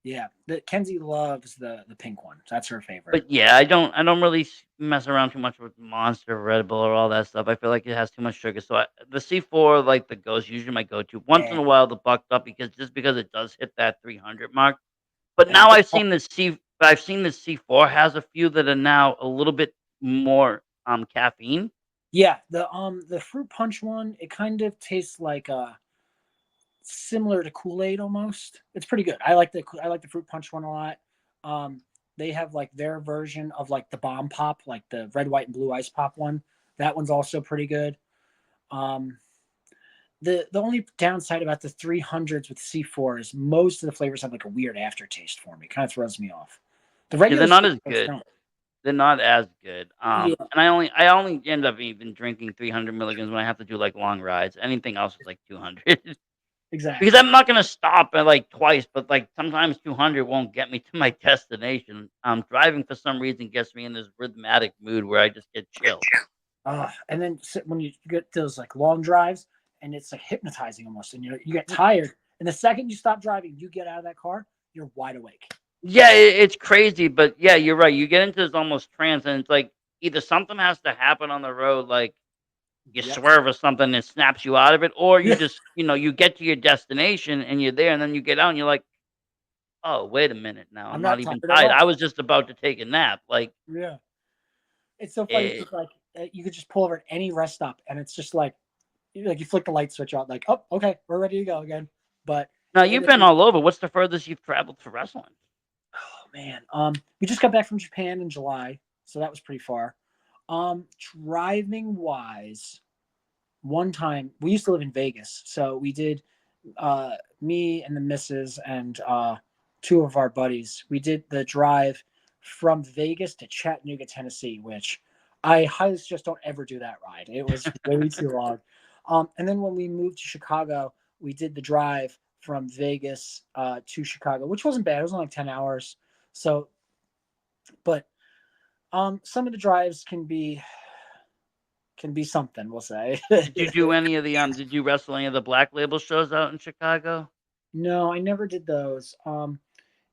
Yeah, Kenzie loves the pink one. That's her favorite. But, yeah, I don't really mess around too much with Monster, Red Bull, or all that stuff. I feel like it has too much sugar, so the C4, like the Ghost, usually my go-to. Once in Yeah, a while, the Bucked Up because it does hit that 300 mark. But and now I've seen the C4 has a few that are now a little bit more, caffeine. yeah, the fruit punch one, it kind of tastes like similar to Kool Aid almost. It's pretty good. I like the fruit punch one a lot. Um, they have like their version of like the bomb pop, like the red, white, and blue ice pop one. That one's also pretty good. Um, the only downside about the 300s with C4 is most of the flavors have like a weird aftertaste for me. Kind of throws me off. The Yeah, regular they're not as C4s good. don't. They're not as good. Yeah, And I only end up even drinking 300 milligrams when I have to do, like, long rides. Anything else is, like, 200. Because exactly. I'm not gonna stop at, like, twice, but, like, sometimes 200 won't get me to my destination. Driving for some reason gets me in this rhythmic mood where I just get chill. And then when you get those like long drives, and it's like hypnotizing almost, and you get tired, and the second you stop driving, you get out of that car, you're wide awake. Yeah, it's crazy, but, yeah, you're right. You get into this almost trance, and it's like, either something has to happen on the road, like, you Yep. swerve or something and snaps you out of it, or you Yeah. just, you get to your destination and you're there, and then you get out and you're like, "Oh, wait a minute now, I'm I'm not not even tired at tired. all. I was just about to take a nap." Like, Yeah. It's so funny eh because like you could just pull over at any rest stop, and it's just like you flick the light switch on, like, oh, okay, we're ready to go again. But now it you've been is. all over. What's the furthest you've traveled for wrestling? Oh man, we just got back from Japan in July, so that was pretty far. Driving wise, one time we used to live in Vegas, so we did me and the missus and two of our buddies. We did the drive from Vegas to Chattanooga, Tennessee, which I highly suggest don't ever do that ride. It was way too long. And then when we moved to Chicago, we did the drive from Vegas to Chicago, which wasn't bad. It was only like 10 hours. So, but some of the drives can be something. We'll say. Did you do any of the did you wrestle any of the Black Label shows out in Chicago? No, I never did those.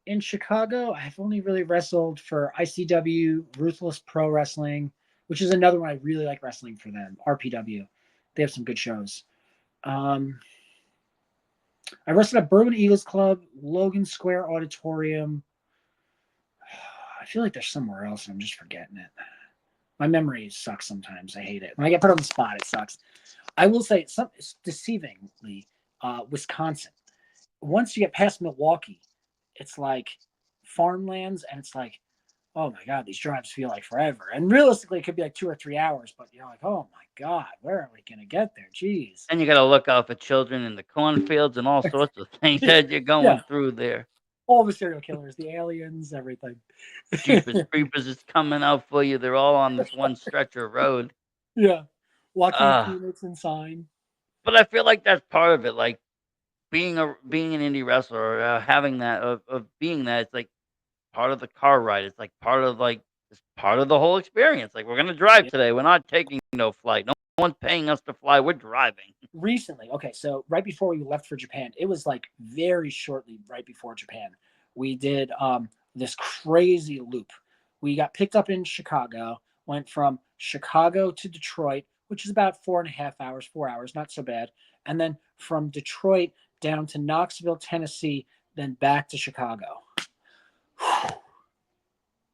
In Chicago, I've only really wrestled for ICW, Ruthless Pro Wrestling, which is another one I really like wrestling for them. RPW, they have some good shows. Um, I wrestled at Bourbon Eagles Club, Logan Square Auditorium. I feel like there's somewhere else and I'm just forgetting it. My memory sucks sometimes. I hate it. When I get put on the spot, it sucks. I will say, deceivingly, Wisconsin. Once you get past Milwaukee, it's like farmlands, and it's like, oh my god, these drives feel like forever. And realistically, it could be like 2 or 3 hours, but you're like, oh my god, where are we gonna get there? Jeez. And you got to look out for children in the cornfields and all sorts of things that you're Yeah, going through there. all the serial killers, the aliens, everything. Jeepers Creepers is coming out for you. They're all on this one stretch of road. Yeah, Joaquin Uh, Phoenix and Sign. but I feel like that's part of it. Like being an indie wrestler or having that of being that, it's like part of the car ride. It's like part of like it's part of the whole experience. Like we're gonna drive Yeah. today. We're not taking no flight. No one's paying us to fly. We're driving. Recently, okay, so right before we left for Japan, it was like very shortly right before Japan, we did this crazy loop. We got picked up in Chicago, went from Chicago to Detroit, which is about 4.5 hours, 4 hours, not so bad. And then from Detroit down to Knoxville, Tennessee, then back to Chicago.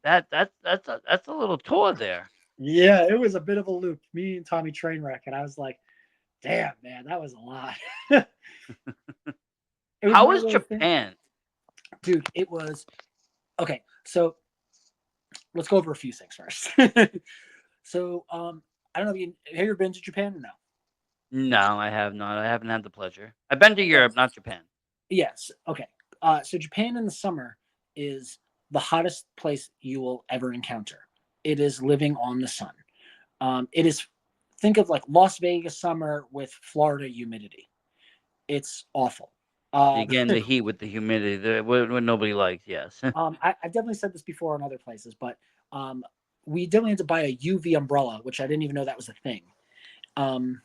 That's a little tour there. Yeah, it was a bit of a loop. Me and Tommy Trainwreck, and I was like, damn, man, that was a lot. It was How one of is those things, Japan? dude. It was okay. So let's go over a few things first. So I don't know if you have you ever been to Japan or no? No, I have not. I haven't had the pleasure. I've been to Okay. Europe, not Japan. Yes. Okay. So Japan in the summer is the hottest place you will ever encounter. It is living on the sun. It is think of like Las Vegas summer with Florida humidity. It's awful. Um, Again, the heat with the humidity, what nobody likes. Yes. I've definitely said this before on other places, but um, we definitely had to buy a UV umbrella, which I didn't even know that was a thing. Um,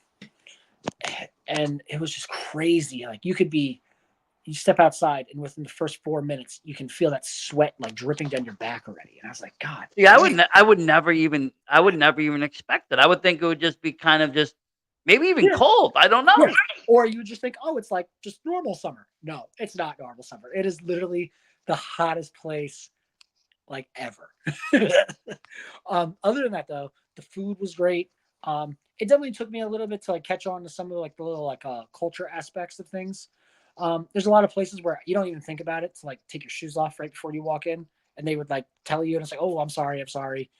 and it was just crazy. Like you step outside, and within the first 4 minutes, you can feel that sweat like dripping down your back already. And I was like, God, Yeah, dang. I would never even expect it. I would think it would just be kind of just maybe even Yeah, cold. I don't yeah. know. Or you would just think, oh, it's like just normal summer. No, it's not normal summer. It is literally the hottest place like ever. Other than that, though, the food was great. It definitely took me a little bit to like catch on to some of like the little like culture aspects of things. There's a lot of places where you don't even think about it to like take your shoes off right before you walk in, and they would like tell you, and it's like, oh, I'm sorry, I'm sorry.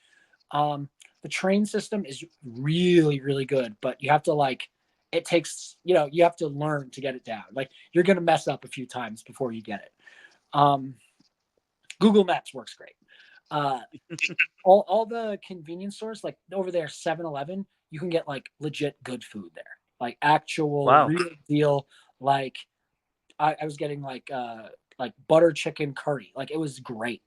Um, the train system is really, really good, but you have to like, it takes, you have to learn to get it down. Like you're gonna mess up a few times before you get it. Um, Google Maps works great. Uh, all the convenience stores, like over there, 7-Eleven, you can get like legit good food there, like actual Wow. real deal. Like I was getting like butter chicken curry, like it was great.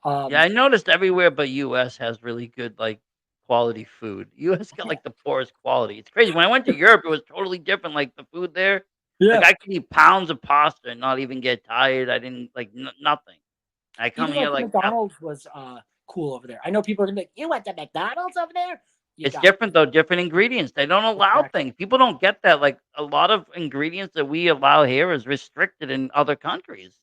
Yeah, Um, I noticed everywhere but US has really good like quality food. US got yeah, like the poorest quality. It's crazy. When I went to Europe, it was totally different. Like the food there, like yeah. I could eat pounds of pasta and not even get tired. I didn't like nothing. I come Even here like the like nothing. McDonald's was cool over there. I know people are gonna be like, you went to McDonald's over there? You It's got different though, different ingredients. They don't allow exactly. things. People don't get that. Like a lot of ingredients that we allow here is restricted in other countries.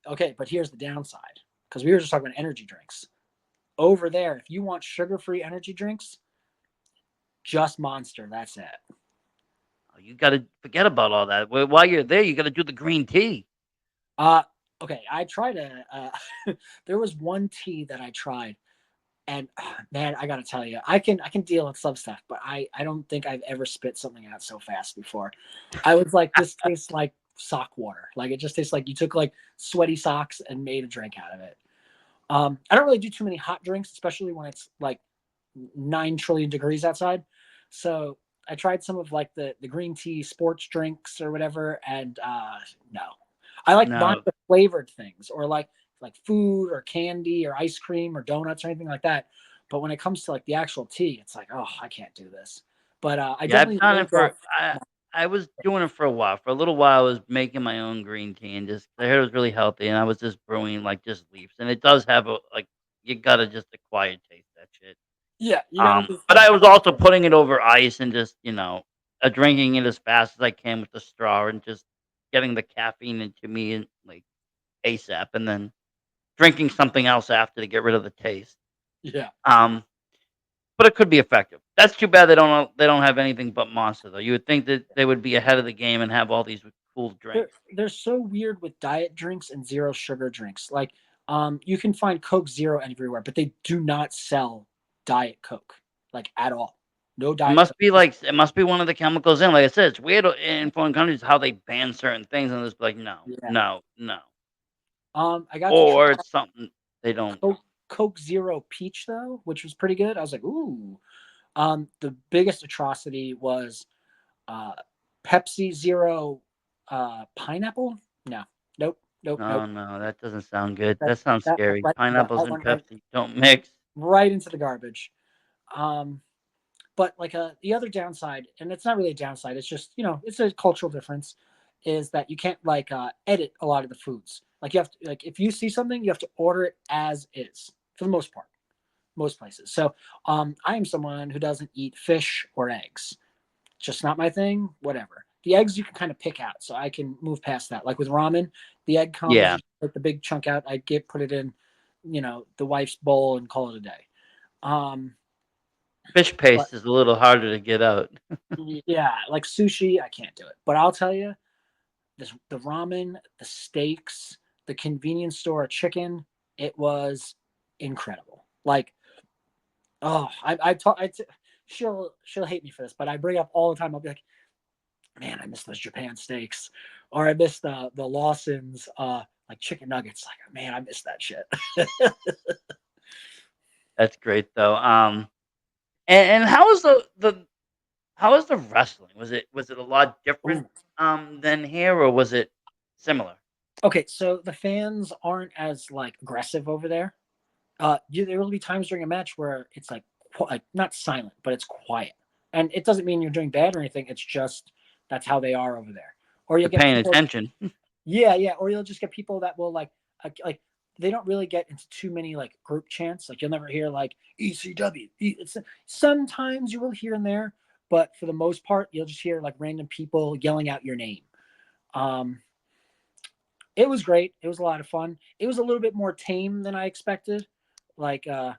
Okay, but here's the downside because we were just talking about energy drinks over there. If you want sugar-free energy drinks, just Monster. That's it. Oh, you got to forget about all that. While you're there, you got to do the green tea. Uh okay. I tried a. There was one tea that I tried, and man, I gotta tell you, I can deal with some stuff, but I don't think I've ever spit something out so fast before. I was like, this tastes like sock water. Like it just tastes like you took like sweaty socks and made a drink out of it. I don't really do too many hot drinks, especially when it's like 9 trillion degrees outside. So I tried some of like the green tea sports drinks or whatever, and no. I like buying No, the flavored things or like food or candy or ice cream or donuts or anything like that. But when it comes to like the actual tea, it's like, oh, I can't do this. But I yeah, I've definitely done it lived for off. I was doing it for a while. For a little while, I was making my own green tea and just I heard it was really healthy, and I was just brewing like just leaves, and it does have a like you gotta just acquire taste that shit. Yeah, you got to just But like I was also have. putting it over ice and just drinking it as fast as I can with the straw and just getting the caffeine into me and like ASAP, and then drinking something else after to get rid of the taste. Yeah. Um, but it could be effective. That's too bad they don't have anything but Monster though. You would think that they would be ahead of the game and have all these cool they're drinks. they're so weird with diet drinks and zero sugar drinks. Like, you can find Coke Zero everywhere, but they do not sell Diet Coke like at all. No It Diet must Coke. be like it must be one of the chemicals in. Like I said, it's weird in foreign countries how they ban certain things and it's like no, Yeah. no, no, I got to try or it's something they don't. Coke Zero Peach though, which was pretty good. I was like, ooh. The biggest atrocity was uh, Pepsi Zero pineapple. No, nope, nope, No, nope. no, that doesn't sound good. That That sounds that went scary. right. Yeah, Pineapples that and went right Pepsi don't mix. right into the garbage. Um, but like the other downside, and it's not really a downside, it's just it's a cultural difference, is that you can't like edit a lot of the foods. Like you have to, like if you see something, you have to order it as is for the most part, most places. So I am someone who doesn't eat fish or eggs. Just not my thing. Whatever. The eggs you can kind of pick out, so I can move past that. Like with ramen, the egg comes, Yeah, you take the big chunk out. I get put it in, the wife's bowl and call it a day. Um, fish but paste is a little harder to get out. yeah, like sushi, I can't do it. But I'll tell you, the ramen, the steaks, the convenience store chicken, it was incredible. Like, oh, she'll hate me for this, but I bring up all the time. I'll be like, man, I miss those Japan steaks, or I miss the Lawson's like chicken nuggets. Like, man, I miss that shit. That's great though. And how was the wrestling? Was it a lot different Ooh. than here, or was it similar? Okay, so the fans aren't as like aggressive over there. There will be times during a match where it's like not silent, but it's quiet, and it doesn't mean you're doing bad or anything. It's just that's how they are over there. Or you'll They're get paying people, attention. yeah, yeah, or you'll just get people that will like they don't really get into too many like group chants. Like you'll never hear like ECW. It's sometimes you will here and there, but for the most part, you'll just hear like random people yelling out your name. Um, it was great. It was a lot of fun. It was a little bit more tame than I expected. Like I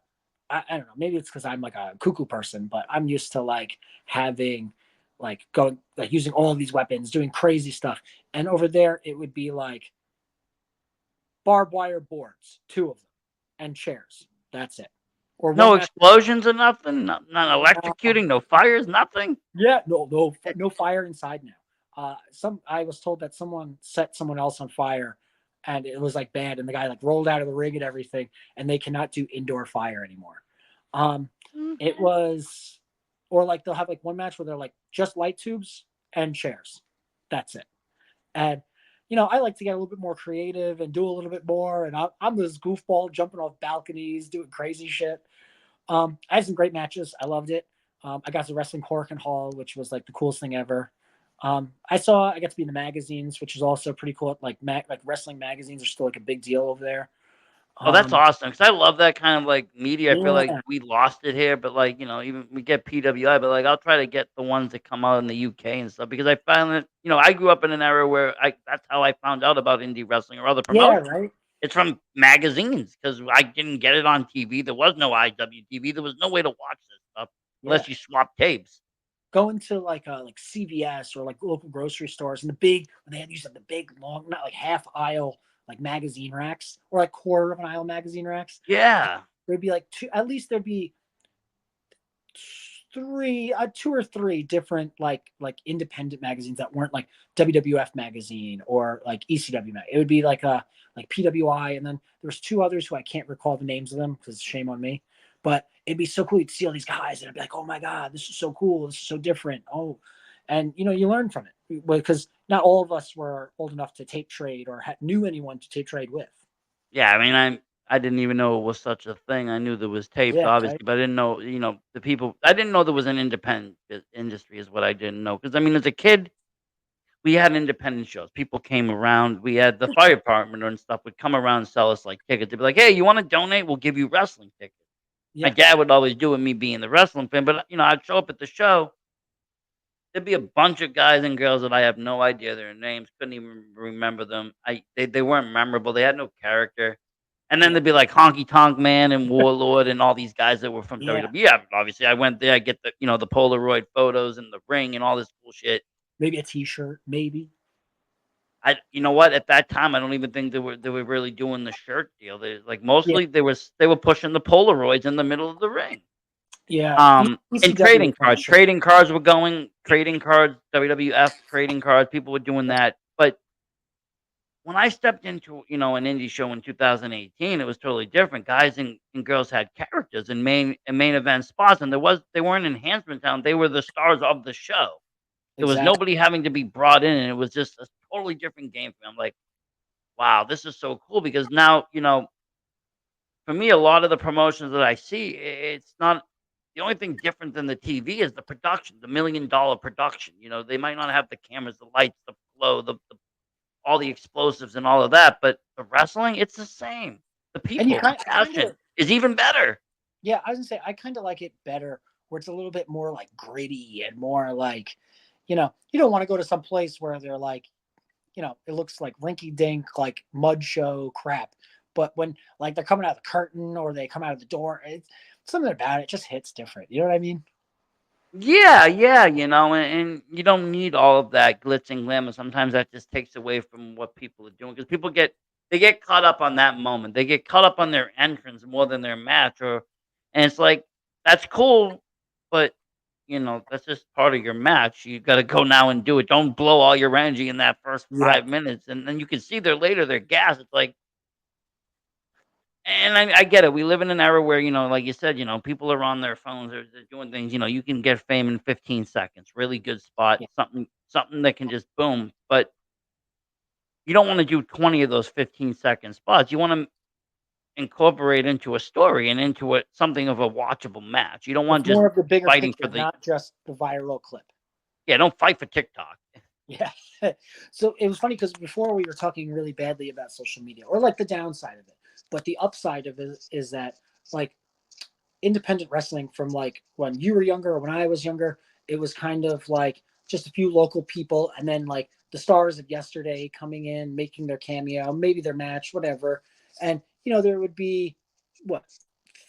don't know, maybe it's because I'm like a cuckoo person, but I'm used to like having like going like using all of these weapons, doing crazy stuff. And over there it would be like barbed wire boards, two of them, and chairs. That's it. Or one No match. explosions or nothing. Not Uh, electrocuting. No fires. Nothing. yeah, no fire inside now. Some I was told that someone set someone else on fire, and it was like bad, and the guy like rolled out of the ring and everything, and they cannot do indoor fire anymore. Um, Mm. it was, or like they'll have like one match where they're like just light tubes and chairs. That's it. And I like to get a little bit more creative and do a little bit more. And I'm this goofball jumping off balconies, doing crazy shit. I had some great matches. I loved it. I got to wrestling Cork and Hall, which was like the coolest thing ever. I got to be in the magazines, which is also pretty cool. Like wrestling magazines are still like a big deal over there. Oh, that's Um, awesome. Because I love that kind of like media. I feel like yeah, we lost it here, but like even we get PWI, but like I'll try to get the ones that come out in the UK and stuff because I found that I grew up in an era where I that's how I found out about indie wrestling or other yeah, promotions. right. It's from magazines because I didn't get it on TV. There was no IWTV. There was no way to watch this stuff Yeah, unless you swap tapes. going to like CVS or like local grocery stores and the big they had used the big long, not like half aisle like magazine racks or like quarter of an aisle magazine racks. Yeah. There'd be like two, at least there'd be three, two or three different like independent magazines that weren't like WWF magazine or like ECW mag. It would be like PWI, and then there was two others who I can't recall the names of them because shame on me. But it'd be so cool to see all these guys, and I'd be like, oh my god, this is so cool, this is so different. Oh, and you learn from it because not all of us were old enough to tape trade or knew anyone to tape trade with. Yeah, I mean, I didn't even know it was such a thing. I knew there was tapes, Yeah, right. obviously, but I didn't know, the people. I didn't know there was an independent industry, is what I didn't know. Because I mean, as a kid, we had independent shows. People came around. We had the fire department and stuff would come around and sell us like tickets. They'd be like, "Hey, you want to donate? We'll give you wrestling tickets." My Yeah, dad would always do it, me being the wrestling fan, but I'd show up at the show. There'd be a bunch of guys and girls that I have no idea their names, couldn't even remember them. They weren't memorable, they had no character. And then yeah, there'd be like Honky Tonk Man and Warlord and all these guys that were from yeah. WWE. Yeah, obviously I went there, I get the Polaroid photos and the ring and all this cool shit. Maybe a T-shirt, maybe. You know what? At that time, I don't even think they were really doing the shirt deal. They like Yeah, mostly they were pushing the Polaroids in the middle of the ring. yeah. And ECW was trading kind of cards. shit. Trading cards were going. Trading cards, WWF trading cards. People were doing that. But when I stepped into an indie show in 2018, it was totally different. Guys and girls had characters and main event spots, and they weren't enhancement talent. They were the stars of the show. There was Exactly. nobody having to be brought in, and it was just a totally different game for me. I'm like, wow, this is so cool because now for me, a lot of the promotions that I see, it's not the only thing different than the TV is the production, the $1,000,000 production. They might not have the cameras, the lights, the flow, the all the explosives and all of that, but the wrestling, it's the same. The And people, the I kind of, passion is even better. yeah, I was gonna say I kind of like it better where it's a little bit more like gritty and more like, you don't want to go to some place where they're like, it looks like rinky dink, like mud show crap. But when like they're coming out of the curtain or they come out of the door, it's something about it just hits different. You know what I mean? Yeah, yeah, and you don't need all of that glitz and glamour. Sometimes that just takes away from what people are doing because people they get caught up on that moment. They get caught up on their entrance more than their match, and it's like that's cool, but that's just part of your match. You got to go now and do it. Don't blow all your energy in that first Yeah. 5 minutes, and then you can see there later they're gas. It's like, and I get it. We live in an era where, like you said, people are on their phones. They're doing things. You can get fame in 15 seconds. Really good spot. Yeah. Something that can just boom. But you don't want to do 20 of those 15-second spots. You want to incorporate into a story and into something of a watchable match. You don't It's want just more of the bigger fighting for picture, the not just the viral clip. yeah. Don't fight for TikTok. Yeah. So it was funny because before we were talking really badly about social media or like the downside of it, but the upside of it is that like independent wrestling from like when you were younger or when I was younger, it was kind of like just a few local people and then like the stars of yesterday coming in, making their cameo, maybe their match, whatever. And there would be what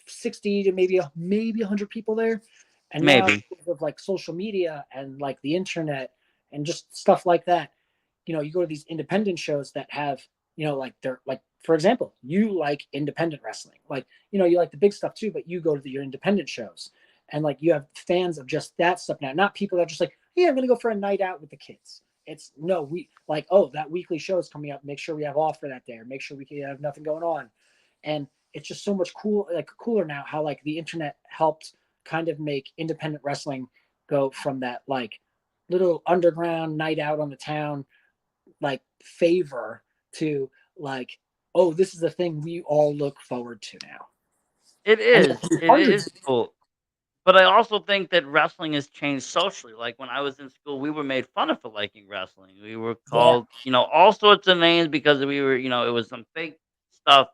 60 to maybe 100 people there. And now Maybe. with like social media and like the internet and just stuff like that, you go to these independent shows that have, like they're like, for example, you like independent wrestling, like, you like the big stuff too, but you go to your independent shows and like you have fans of just that stuff now, not people that are just like, yeah, I'm going to go for a night out with the kids. It's no, we like, oh, that weekly show is coming up. Make sure we have off for that day, or make sure we can have nothing going on. And it's just so much cooler now how like the internet helped kind of make independent wrestling go from that like little underground night out on the town like favor to like, oh, this is the thing we all look forward to now. It And is. there's It hundreds. is cool. But I also think that wrestling has changed socially. Like when I was in school, we were made fun of for liking wrestling. We were Yeah, called, all sorts of names because we were, it was some fake stuff.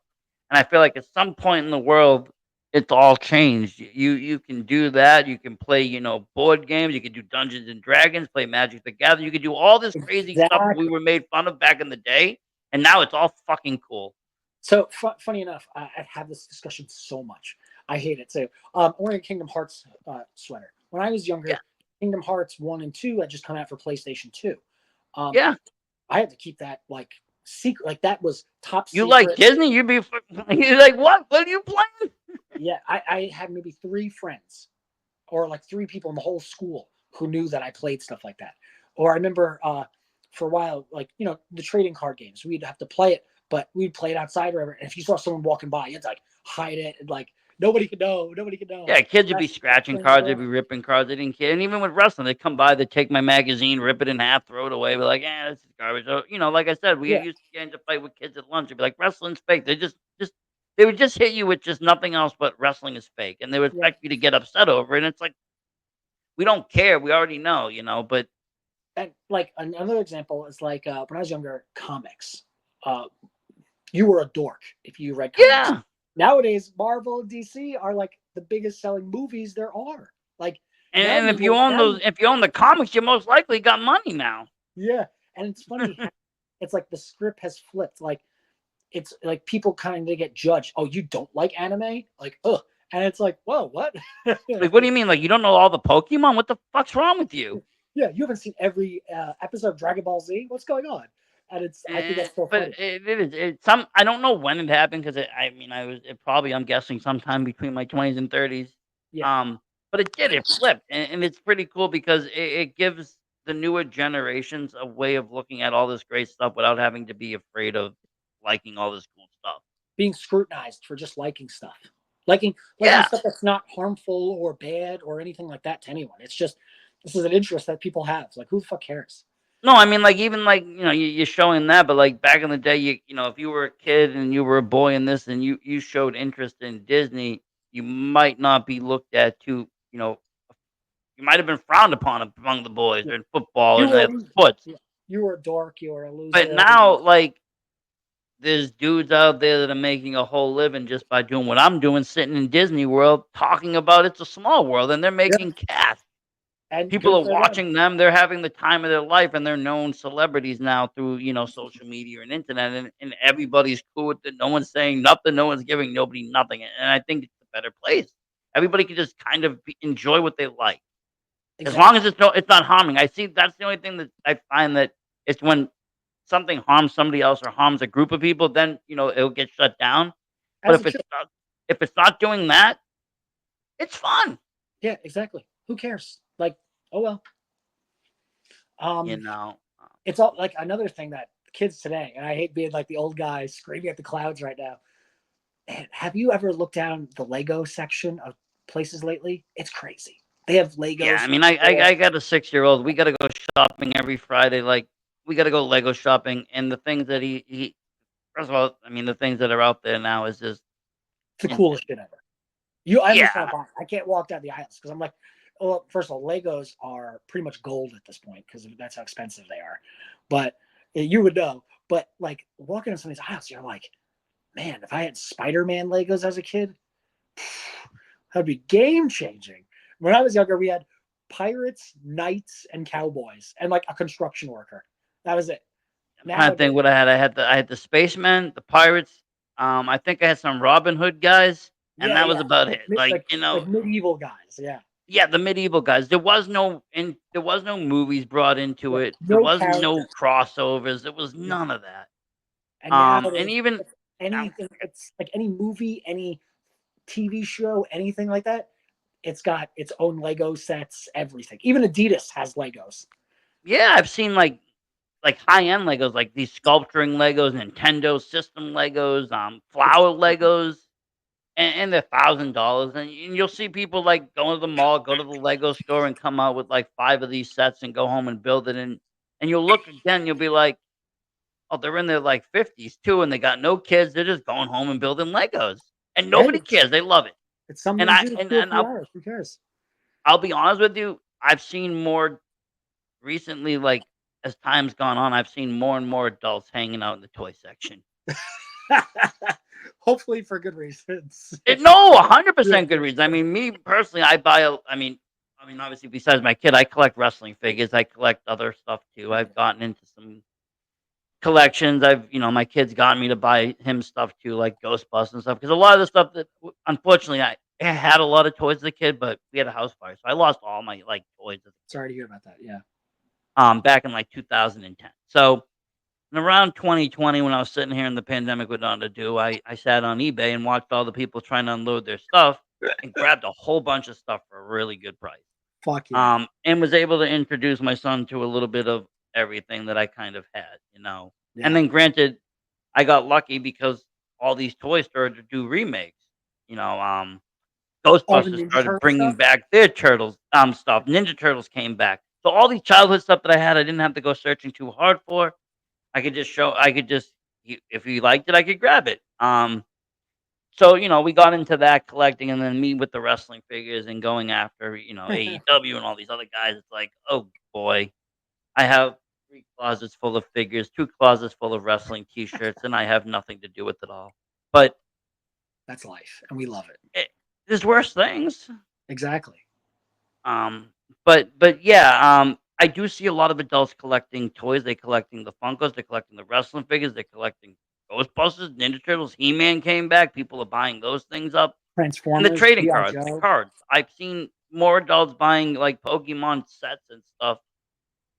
And I feel like at some point in the world, it's all changed. You can do that. You can play, board games. You can do Dungeons and Dragons, play Magic the Gathering. You can do all this crazy stuff that we exactly. were made fun of back in the day, and now it's all fucking cool. So funny enough, I have this discussion so much. I hate it too. I'm wearing a Kingdom Hearts sweater. When I was Yeah, younger, Kingdom Hearts 1 and 2 had just come out for PlayStation 2. Um, yeah. I had to keep that like secret. Like that was top You like secret. Disney? You're like, what? What are you playing? Yeah, I had maybe 3 friends or like 3 people in the whole school who knew that I played stuff like that. Or I remember for a while, like, the trading card games, we'd have to play it, but we'd play it outside or whatever. And if you saw someone walking by, you'd like hide it and like Nobody could know. Nobody could know. Yeah, kids would be That's scratching wrestling cards, they'd girl. be ripping cards, they didn't care, and even with wrestling, they'd come by, they'd take my magazine, rip it in half, throw it away, be like, "Eh, this is garbage." So, like I said, we Yeah, used to get into fight with kids at lunch, they'd be like, "Wrestling's fake." They would just hit you with just nothing else but wrestling is fake, and they would yeah. expect you to get upset over it, and it's like, we don't care, we already know, but And like another example is like when I was younger, comics. Uh, you were a dork if you read comics. yeah, Nowadays, Marvel and DC are like the biggest selling movies there are. Like now and you will now you if you own the comics, you most likely got money now. yeah. And it's funny how it's like the script has flipped. Like it's like people kind of get judged. Oh, you don't like anime? Like, ugh. And it's like, whoa, what? Like, what do you mean? Like, you don't know all the Pokemon? What the fuck's wrong with you? Yeah, you haven't seen every episode of Dragon Ball Z. What's going on? And it's I think that's so But funny. it is some. I don't know when it happened because I mean I was it probably I'm guessing sometime between my 20s and 30s. Yeah, Um, but it flipped, and it's pretty cool because it gives the newer generations a way of looking at all this great stuff without having to be afraid of liking all this cool stuff. being scrutinized for just liking stuff, liking Yeah. stuff that's not harmful or bad or anything like that to anyone. It's just this is an interest that people have. Like, who the fuck cares? No, I mean, like, even, like, you're showing that, but, like, back in the day, if you were a kid and you were a boy in this and you showed interest in Disney, you might not be looked at too, you might have been frowned upon among the boys Yeah. or in football You and were a the loser. sports. Yeah. You were a dork. You were a But loser. now, like, there's dudes out there that are making a whole living just by doing what I'm doing, sitting in Disney World talking about It's a Small World, and they're Yeah. making cash. And People good are for them. watching them, they're having the time of their life, and they're known celebrities now through, social media and internet, and everybody's cool with it. No one's saying nothing, no one's giving nobody nothing, and I think it's a better place. Everybody can just kind of enjoy what they like, as long Exactly. as it's not harming. I see that's the only thing that I find that it's when something harms somebody else or harms a group of people, then, it'll get shut down. But As it should. if it's not doing that, it's fun, Yeah. Exactly. Who cares? Like, oh well. you Um, know. it's all like another thing that kids today, and I hate being like the old guy screaming at the clouds right now. Man, have you ever looked down the Lego section of places lately? It's crazy. They have Yeah, Legos I for mean, I sale. got a 6-year-old. We gotta go shopping every Friday, like, we gotta go Lego shopping, and the things that he first of all, I mean, the things that are out there now is just It's the insane. coolest shit ever. I almost want Yeah. to buy it. I can't walk down the aisles because I'm like, well, first of all, Legos are pretty much gold at this point because that's how expensive they are. But you would know. But like walking in some of these aisles, you're like, man, if I had Spider-Man Legos as a kid, that'd be game changing. When I was younger, we had pirates, knights, and cowboys, and like a construction worker. That was it. I'm trying to think Nowadays, what I had. I had the spacemen, the pirates, I think I had some Robin Hood guys, and yeah, that was yeah, about like it. Like, like medieval guys. Yeah, yeah, the medieval guys. There was no movies brought into yeah. it. There No was character. no crossovers. There was Yeah. none of that. And And nowadays, even it's um, anything. It's like any movie, any TV show, anything like that. It's got its own Lego sets, everything. Even Adidas has Legos. yeah, I've seen like high-end Legos, like these sculpturing Legos, Nintendo system Legos, It's flower Legos, and they're $1,000, and you'll see people, like, go to the mall, go to the Lego store, and come out with, like, 5 of these sets and go home and build it, and you'll look again, you'll be like, "Oh, they're in their, like, 50s too, and they got no kids, they're just going home and building Legos." And hey, nobody cares, they love it. it's something And to I do and for a and few I'll hours. Who cares? I'll be honest with you, I've seen more recently, like, as time's gone on, I've seen more and more adults hanging out in the toy section. Hopefully for good reasons. No, Yeah, 100% good yeah, reasons. I mean, me personally, I mean, obviously, besides my kid, I collect wrestling figures. I collect other stuff too. I've gotten into some collections. My kid's gotten me to buy him stuff too, like Ghostbusters and stuff. Because a lot of the stuff that, unfortunately, I had a lot of toys as a kid, but we had a house fire, so I lost all my like toys as a kid. Sorry to hear about that. Yeah. Back in like 2010. So in around 2020, when I was sitting here in the pandemic with nothing to do, I sat on eBay and watched all the people trying to unload their stuff and grabbed a whole bunch of stuff for a really good price. Fuck yeah. And was able to introduce my son to a little bit of everything that I kind of had. And Yeah. then granted, I got lucky because all these toys started to do remakes. You know, All the Ghostbusters Ninja started Turtle bringing stuff. back their turtles stuff. Ninja Turtles came back. So all these childhood stuff that I had, I didn't have to go searching too hard for. I could just show. I could just if you liked it, I could grab it. So we got into that collecting, and then me with the wrestling figures and going after AEW and all these other guys. It's like, oh boy, I have 3 closets full of figures, 2 closets full of wrestling T-shirts, and I have nothing to do with it all. But That's life, and we love it. it, there's worse things. Exactly. Um, but yeah, I do see a lot of adults collecting toys. They're collecting the Funkos. They're collecting the wrestling figures. They're collecting Ghostbusters, Ninja Turtles, He-Man came back. People are buying those things up, and the Transformers, trading GI cards. The Joe. cards. I've seen more adults buying like Pokemon sets and stuff,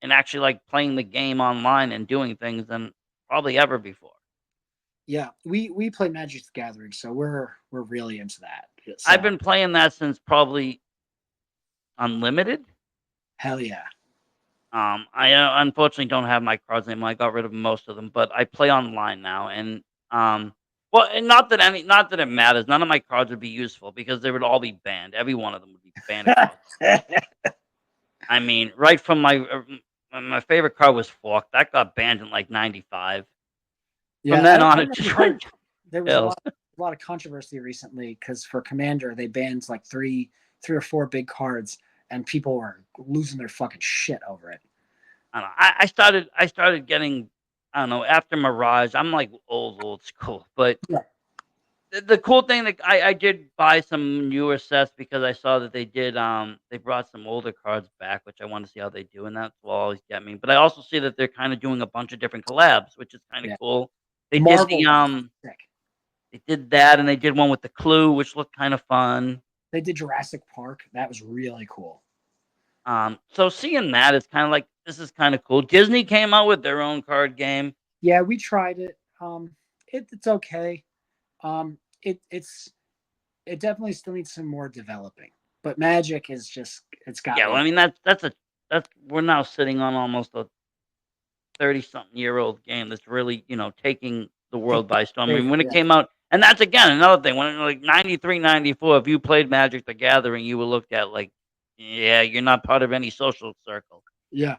and actually like playing the game online and doing things than probably ever before. Yeah, we play Magic the Gathering, so we're really into that. I've So been playing that since probably Unlimited. hell yeah. I unfortunately don't have my cards anymore. I got rid of most of them, but I play online now, and well, and not that it matters. None of my cards would be useful because they would all be banned. Every one of them would be banned across the board. I mean, right from my favorite card was Fork. That got banned in like '95. From Yeah, then on, I don't it know if you just heard went there was downhill. a lot of controversy recently because for Commander they banned like three or four big cards, and people were losing their fucking shit over it. I don't know. I started getting, I don't know, after Mirage. I'm like old school, but Yeah, the cool thing that I did buy some newer sets because I saw that they brought some older cards back, which I want to see how they do, and that will always get me. But I also see that they're kind of doing a bunch of different collabs, which is kind of yeah. cool. The They did Marvel the ones are sick. they did that, and they did one with the Clue, which looked kind of fun. They did Jurassic Park. That was really cool. So seeing that, it's kind of like this is kind of cool. Disney came out with their own card game. Yeah, we tried it. It's okay. It's it definitely still needs some more developing. But Magic is just it's got Yeah, well, me. I mean that's we're now sitting on almost a 30-something-year-old game that's really, taking the Take world by storm. I mean, over. when it Yeah, came out, and that's again another thing. When like 93, 94, if you played Magic the Gathering, you were looked at like, yeah, you're not part of any social circle. yeah,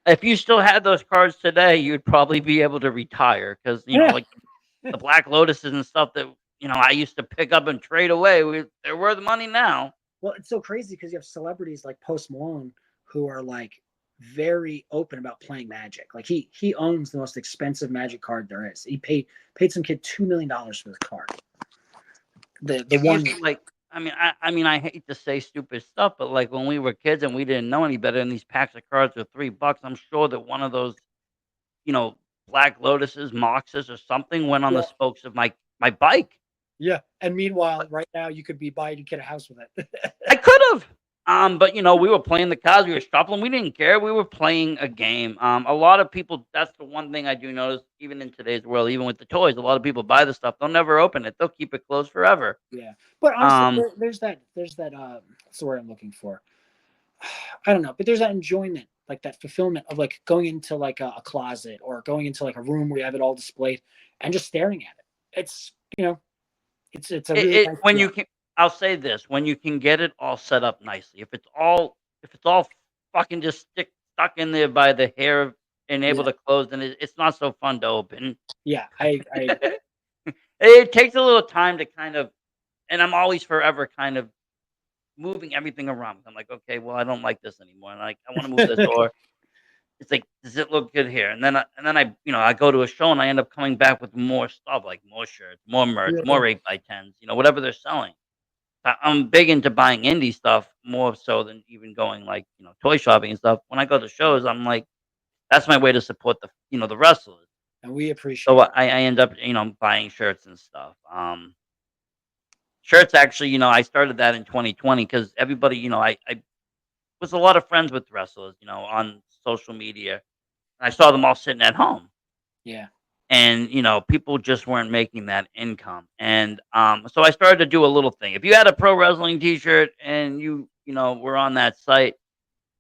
If you still had those cards today, you'd probably be able to retire because yeah. like the Black Lotuses and stuff that I used to pick up and trade away. They're worth money now. Well, it's so crazy because you have celebrities like Post Malone who are like very open about playing Magic. Like he owns the most expensive Magic card there is. He paid some kid $2 million for the card. The It one. used to like. I hate to say stupid stuff, but like when we were kids and we didn't know any better, and these packs of cards were $3, I'm sure that one of those, you know, Black Lotuses, Moxes, or something went on the Yeah, spokes of my bike. yeah. And But meanwhile, right now you could be buying to get a house with it. I could have. But we were playing the cards, we were shuffling, we didn't care. We were playing a game. A lot of people. That's the one thing I do notice, even in today's world, even with the toys. A lot of people buy the stuff, they'll never open it. They'll keep it closed forever. Yeah, but honestly, Um, there's that what's the word I'm looking for? I don't know, but there's that enjoyment, like that fulfillment of like going into like a closet or going into like a room where you have it all displayed and just staring at it. It's it's a really it nice when you feeling. can. I'll say this: when you can get it all set up nicely. If it's all fucking just stuck in there by the hair and able Yeah, to close, then it's not so fun to open. yeah, I agree. It takes a little time to kind of, and I'm always forever kind of moving everything around. I'm like, okay, well, I don't like this anymore, and I want to move this, or it's like, does it look good here? And then I go to a show and I end up coming back with more stuff, like more shirts, more merch, Yeah, more 8x10s, whatever they're selling. I'm big into buying indie stuff more so than even going like, toy shopping and stuff. When I go to shows, I'm like, that's my way to support the wrestlers. and we So appreciate it. I end up, buying shirts and stuff. Shirts actually, I started that in 2020 because everybody, I was a lot of friends with wrestlers, on social media. And I saw them all sitting at home. Yeah, And people just weren't making that income, and so I started to do a little thing. If you had a pro wrestling t-shirt and you were on that site,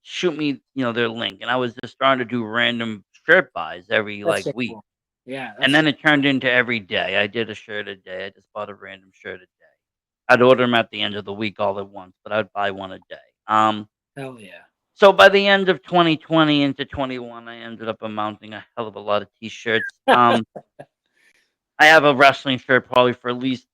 shoot me their link, and I was just starting to do random shirt buys every that's like so week, cool. Yeah, and that's then it turned into every day. I did a shirt a day. I just bought a random shirt a day. I'd order them at the end of the week all at once, but I'd buy one a day. Hell yeah. So by the end of 2020 into 21, I ended up amounting a hell of a lot of T-shirts. I have a wrestling shirt probably for at least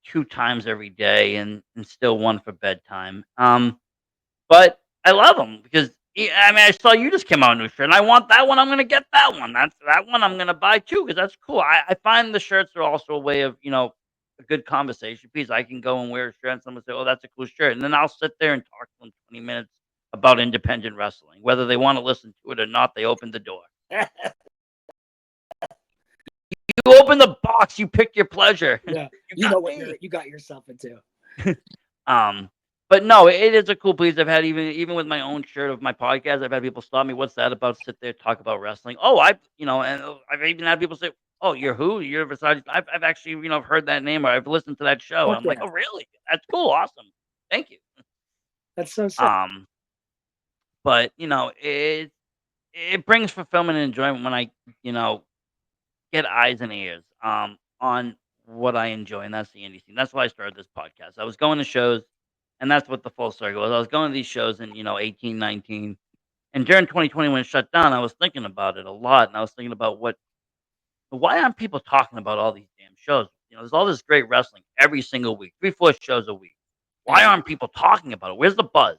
2 times every day and still one for bedtime. But I love them because I mean, I saw you just came out with a new shirt, and I want that one. I'm gonna get that one. That one I'm gonna buy too because that's cool. I find the shirts are also a way of a good conversation piece. I can go and wear a shirt, and someone say, "Oh, that's a cool shirt," and then I'll sit there and talk to them 20 minutes about independent wrestling, whether they want to listen to it or not. They open the door. You open the box. You pick your pleasure. Yeah, You you know got what me. you got yourself into. Um, but no, it is a cool piece. I've had even with my own shirt of my podcast, I've had people stop me. What's that about? Sit there talk about wrestling. Oh, and I've even had people say, "Oh, you're who? You're Versace." I've actually heard that name or I've listened to that show. And Fuck I'm like, yeah, "Oh, really? That's cool, awesome, thank you." that's so sick. Um, but it brings fulfillment and enjoyment when I you know get eyes and ears on what I enjoy, and that's the indie scene. That's why I started this podcast. I was going to shows, and that's what the full circle was. I was going to these shows in 18, 19, and during 2020 when it shut down, I was thinking about it a lot, and I was thinking about why aren't people talking about all these damn shows? There's all this great wrestling every single week, 3, 4 shows a week. Why Yeah, aren't people talking about it? Where's the buzz?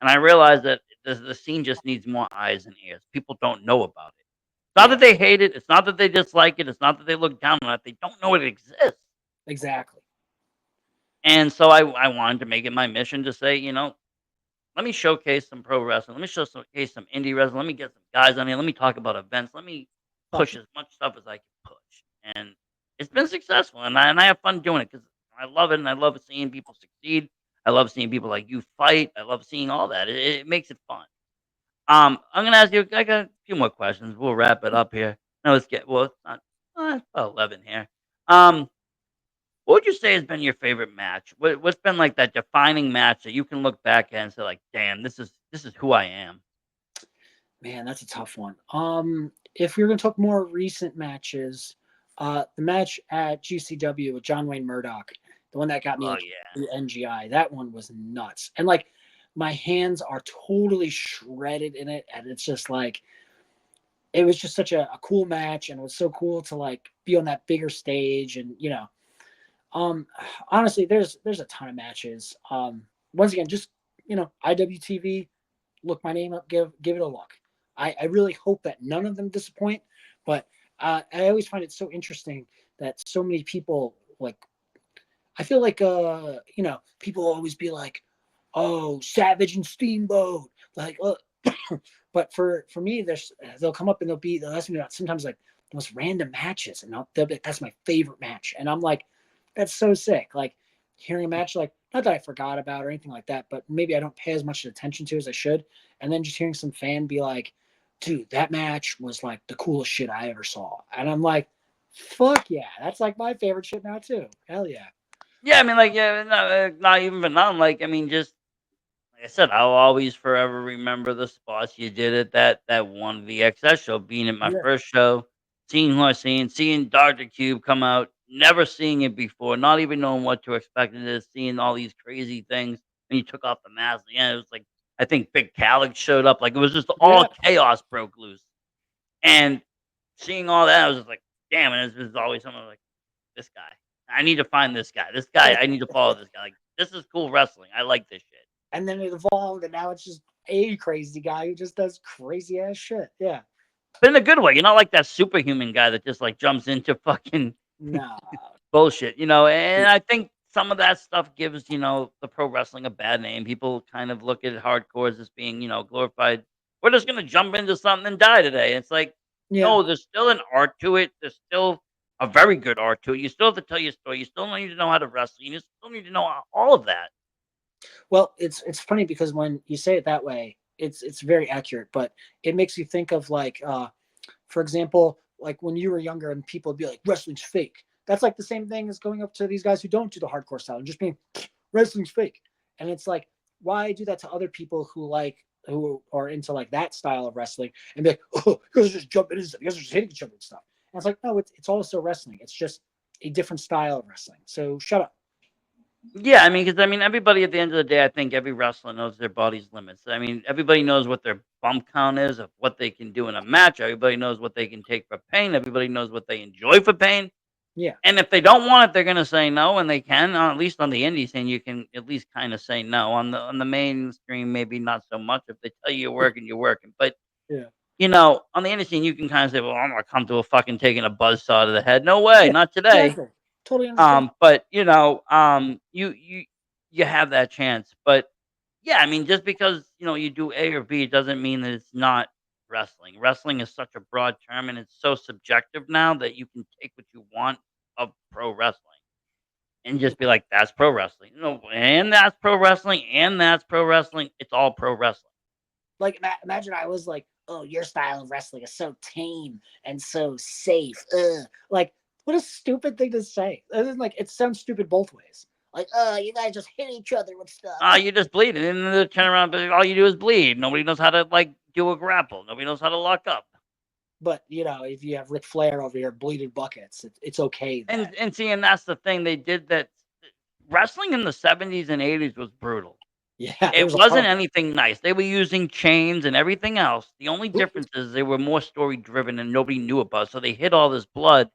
And I realized that the scene just needs more eyes and ears. People don't know about it. It's not yeah, that they hate it. It's not that they dislike it. It's not that they look down on it. They don't know it exists. exactly. And so I wanted to make it my mission to say, let me showcase some pro wrestling. Let me showcase some indie wrestling. Let me get some guys on here. Let me talk about events. Let me Fuck push yeah. as much stuff as I can push. And it's been successful. And I have fun doing it because I love it. And I love seeing people succeed. I love seeing people like you fight. I love seeing all that. It makes it fun. I'm gonna ask you. I got a few more questions. We'll wrap it up here. No, let's get. Well, it's not. It's about 11 here. Um, what would you say has been your favorite match? What's been like that defining match that you can look back at and say, like, damn, this is who I am. Man, that's a tough one. If we are gonna talk more recent matches, the match at GCW with John Wayne Murdoch, the one that got me Oh like yeah, the NGI, that one was nuts. And like my hands are totally shredded in it, and it's just like it was just such a cool match, and it was so cool to like be on that bigger stage, and um, honestly, there's a ton of matches. Once again, just IWTV, look my name up, give it a look. I really hope that none of them disappoint, but I always find it so interesting that so many people like. I feel like people always be like, "Oh, Savage and Steamboat," like, but for me, they'll come up and they'll ask me about sometimes like the most random matches, and they'll be like, "That's my favorite match," and I'm like, "That's so sick!" Like hearing a match like not that I forgot about or anything like that, but maybe I don't pay as much attention to as I should, and then just hearing some fan be like, "Dude, that match was like the coolest shit I ever saw," and I'm like, "Fuck yeah, that's like my favorite shit now too. Hell yeah." yeah. I mean, like, yeah, not even for nothing. Like, I mean, just like I said, I'll always forever remember the spots you did at that one VXS show, being at my Yeah. first show, seeing who I seen, seeing Doctor Cube come out, never seeing it before, not even knowing what to expect, and just seeing all these crazy things. And you took off the mask, and it was like I think Big Calix showed up, like it was just all Yeah. chaos broke loose. And seeing all that, I was just like, damn! And it's always something like this guy. I need to find this guy. This guy, I need to follow this guy. Like this is cool wrestling. I like this shit. And then it evolved, and now it's just a crazy guy who just does crazy ass shit. Yeah. But in a good way, you're not like that superhuman guy that just, like, jumps into fucking Nah. bullshit, and I think some of that stuff gives, the pro wrestling a bad name. People kind of look at hardcore as just being, glorified, "We're just gonna jump into something and die today." It's like, Yeah. no, there's still an art to it. There's still a very good art to it. You still have to tell your story. You still need to know how to wrestle. You still need to know all of that. Well, it's funny because when you say it that way, it's very accurate, but it makes you think of like for example, like when you were younger and people would be like, wrestling's fake. That's like the same thing as going up to these guys who don't do the hardcore style and just being wrestling's fake. And it's like, why do that to other people who are into like that style of wrestling and be like, oh, you guys are just jumping into stuff. You guys are just hitting each other and stuff. And it's like, no, it's also wrestling. It's just a different style of wrestling. So shut up. Yeah, I mean, because I mean, everybody at the end of the day, I think every wrestler knows their body's limits. I mean, everybody knows what their bump count is of what they can do in a match. Everybody knows what they can take for pain. Everybody knows what they enjoy for pain. Yeah, And if they don't want it, they're gonna say no, and they can. At least on the indie scene, you can at least kind of say no. On the mainstream, maybe not so much. If they tell you you're working, you're working. But yeah, on the indie scene, you can kind of say, "Well, I'm not comfortable fucking taking a buzzsaw to the head. No way, yeah. not today." Exactly. Totally understand. But you have that chance. But yeah, I mean, just because you do A or B doesn't mean that it's not wrestling. Wrestling is such a broad term, and it's so subjective now that you can take what you want of pro wrestling and just be like, "That's pro wrestling." And that's pro wrestling, and that's pro wrestling. It's all pro wrestling. Like imagine I was like, "Oh, your style of wrestling is so tame and so safe." Ugh. Like, what a stupid thing to say. Like, it sounds stupid both ways. Like, "Oh, you guys just hit each other with stuff." You just bleed, and then they turn around, but all you do is bleed. Nobody knows how to do a grapple. Nobody knows how to lock up. But if you have Ric Flair over here bleeding buckets, it's okay then. And see, and that's the thing they did that. Wrestling in the 70s and 80s was brutal. Yeah, it It was a wasn't hard. anything nice. They were using chains and everything else. The only difference is they were more story driven and nobody knew about. So they hid all this blood.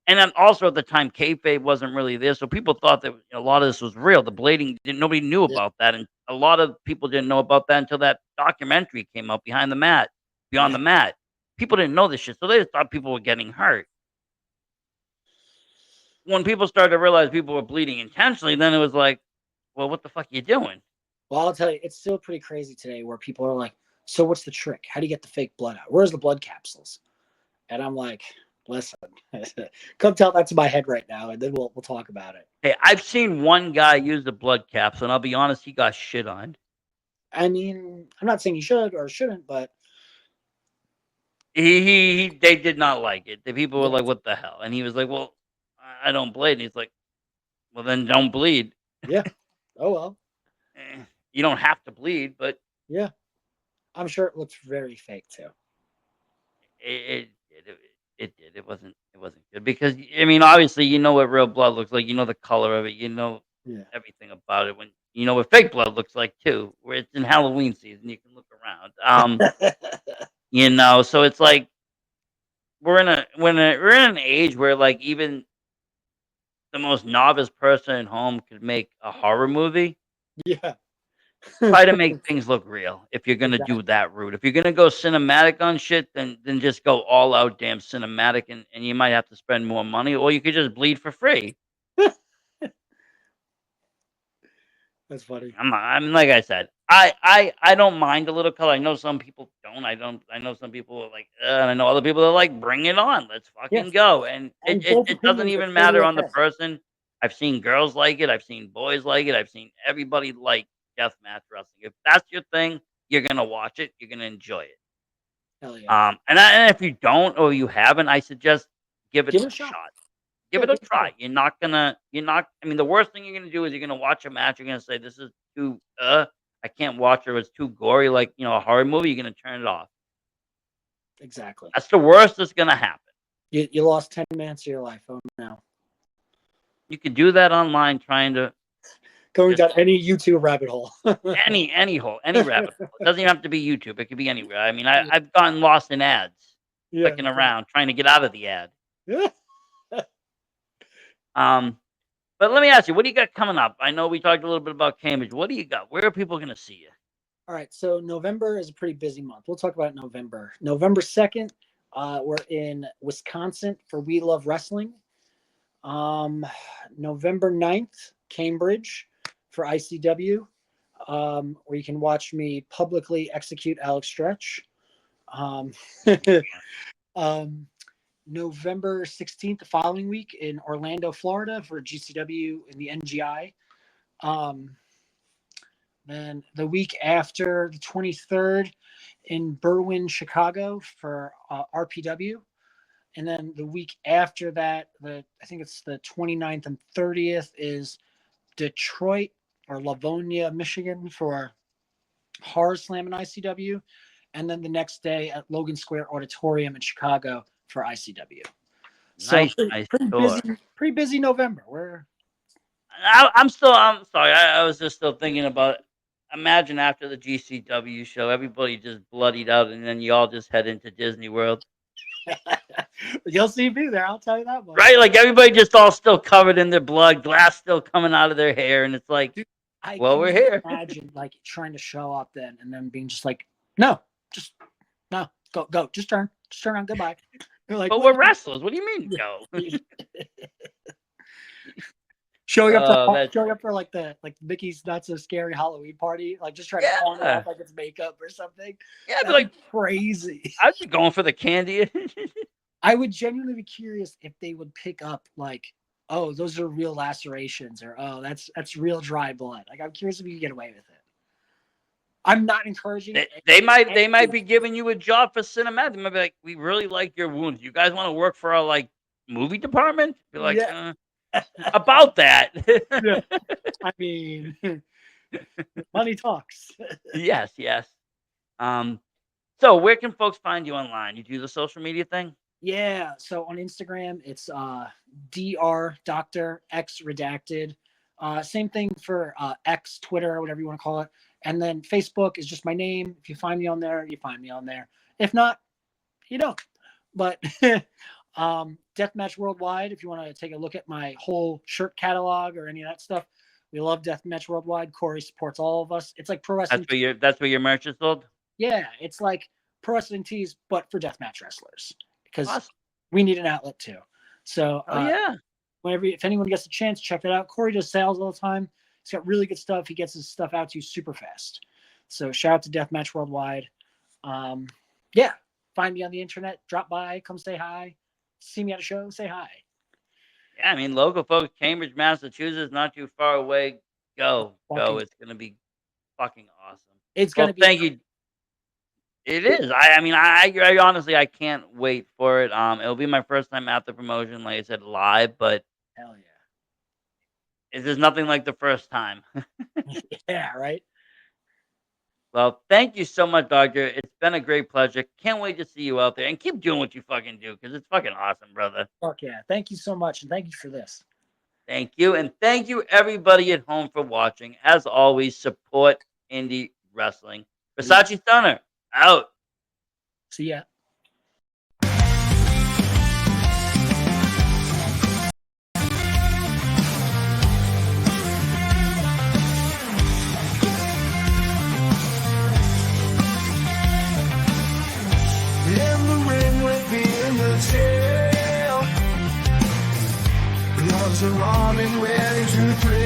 And then also at the time, kayfabe wasn't really there, so people thought that a lot of this was real. The blading, nobody knew Yeah, about that, and a lot of people didn't know about that until that documentary came out, Beyond yeah. the Mat. People didn't know this shit, so they just thought people were getting hurt. When people started to realize people were bleeding intentionally, then it was like, well, what the fuck you doing? Well, I'll tell you, it's still pretty crazy today where people are like, "So what's the trick? How do you get the fake blood out? Where's the blood capsules?" And I'm like, "Listen, come tell that to my head right now, and then we'll talk about it." Hey, I've seen one guy use the blood capsule, and I'll be honest, he got shit on. I mean, I'm not saying you should or shouldn't, but They did not like it. The people were yeah, like, "What the hell?" And he was like, "Well, I don't bleed." And he's like, "Well, then don't bleed. yeah. Oh well, You don't have to bleed." But yeah. I'm sure it looks very fake too. it did. It wasn't good because I mean, obviously, you know what real blood looks like. You know the color of it. You know Yeah. everything about it. When you know what fake blood looks like too. Where it's in Halloween season, you can look around. So it's like we're in an age where like even the most novice person at home could make a horror movie. Yeah. Try to make things look real if you're gonna Exactly. do that route. If you're gonna go cinematic on shit, then just go all out damn cinematic, and you might have to spend more money, or you could just bleed for free. That's funny. I'm like I said, I don't mind a little color. I know some people don't. I know some people are like, and I know other people are like, bring it on, let's fucking Yes. go. And it, And it both it doesn't opinions are even totally matter on the okay. person. I've seen girls like it. I've seen boys like it. I've seen everybody like deathmatch wrestling. If that's your thing, you're gonna watch it. You're gonna enjoy it. Hell yeah. And if you don't or you haven't, I suggest give it Give it a a shot. shot. Give Yeah, it a give it a try. shot. You're not I mean, the worst thing you're gonna do is you're gonna watch a match, you're gonna say, "This is too, I can't watch it, or it's too gory," like, a horror movie, you're gonna turn it off. Exactly. That's the worst that's gonna happen. You lost 10 minutes of your life. Oh no. You could do that online trying to Going just down any YouTube rabbit hole. any rabbit hole. It doesn't even have to be YouTube, it could be anywhere. I mean, I've gotten lost in ads, Yeah. clicking around, trying to get out of the ad. Yeah. Um But let me ask you, what do you got coming up? I know we talked a little bit about Cambridge. What do you got? Where are people going to see you? All right. So November is a pretty busy month. We'll talk about November. November 2nd, we're in Wisconsin for We Love Wrestling. Um, November 9th, Cambridge for ICW, where you can watch me publicly execute Alex Stretch. Um, um, November 16th, the following week in Orlando, Florida for GCW in the NGI. Um, then the week after, the 23rd, in Berwyn, Chicago for RPW. And then the week after that, I think it's the 29th and 30th, is Detroit or Livonia, Michigan for Horror Slam and ICW. And then the next day at Logan Square Auditorium in Chicago for ICW. So Nice pretty tour. busy November. We're I'm sorry. I was just still thinking about. Imagine after the GCW show, everybody just bloodied out, and then you all just head into Disney World, You'll see me there. I'll tell you that much. right? Like everybody just all still covered in their blood, glass still coming out of their hair, and it's like, Dude, I well, we're can here. imagine like trying to show up then and then being just like, no, just no, go, just turn on, goodbye. You're like, But what? we're wrestlers. What do you mean, go? Showing up That's for like the Mickey's Not So Scary Halloween party, like just trying to pawn it yeah, off like it's makeup or something. yeah. I'd be That'd like, be crazy. I'd be going for the candy. I would genuinely be curious if they would pick up like, oh, those are real lacerations, or oh, that's real dry blood. Like I'm curious if you could get away with it. I'm not encouraging it. They might be giving you a job for cinematic. They might be like, we really like your wounds. You guys want to work for our like movie department? Be like, Yeah. about that. Yeah. I mean, money talks. Yes, yes. So where can folks find you online? You do the social media thing? Yeah. So on Instagram, it's Dr. Doctor X Redacted. Same thing for X, Twitter, or whatever you want to call it. And then Facebook is just my name. If you find me on there, you find me on there. If not, you don't. But Deathmatch Worldwide, if you want to take a look at my whole shirt catalog or any of that stuff, we love Deathmatch Worldwide. Corey supports all of us. It's like pro wrestling. That's where your merch is sold? Yeah, it's like pro wrestling tees, but for deathmatch wrestlers, because Awesome. we need an outlet too. So yeah. if anyone gets a chance, check that out. Corey does sales all the time. He's got really good stuff. He gets his stuff out to you super fast. So shout out to Deathmatch Worldwide. Yeah, find me on the internet. Drop by, come say hi. See me at a show, say hi. Yeah, I mean, local folks, Cambridge, Massachusetts, not too far away. Go. It's gonna be fucking awesome. It's gonna be. Thank you. It is. I mean, I honestly I can't wait for it. It'll be my first time at the promotion, like I said, live, but Hell there's nothing like the first time. yeah. Yeah, right. Well, thank you so much, Doctor. It's been a great pleasure. Can't wait to see you out there and keep doing what you fucking do because it's fucking awesome, brother. Fuck yeah. Thank you so much. And thank you for this. Thank you. And thank you, everybody at home, for watching. As always, support indie wrestling. Versace Stunner, out. See ya. In the ring with me in the tail. Gloves are on and ready to play.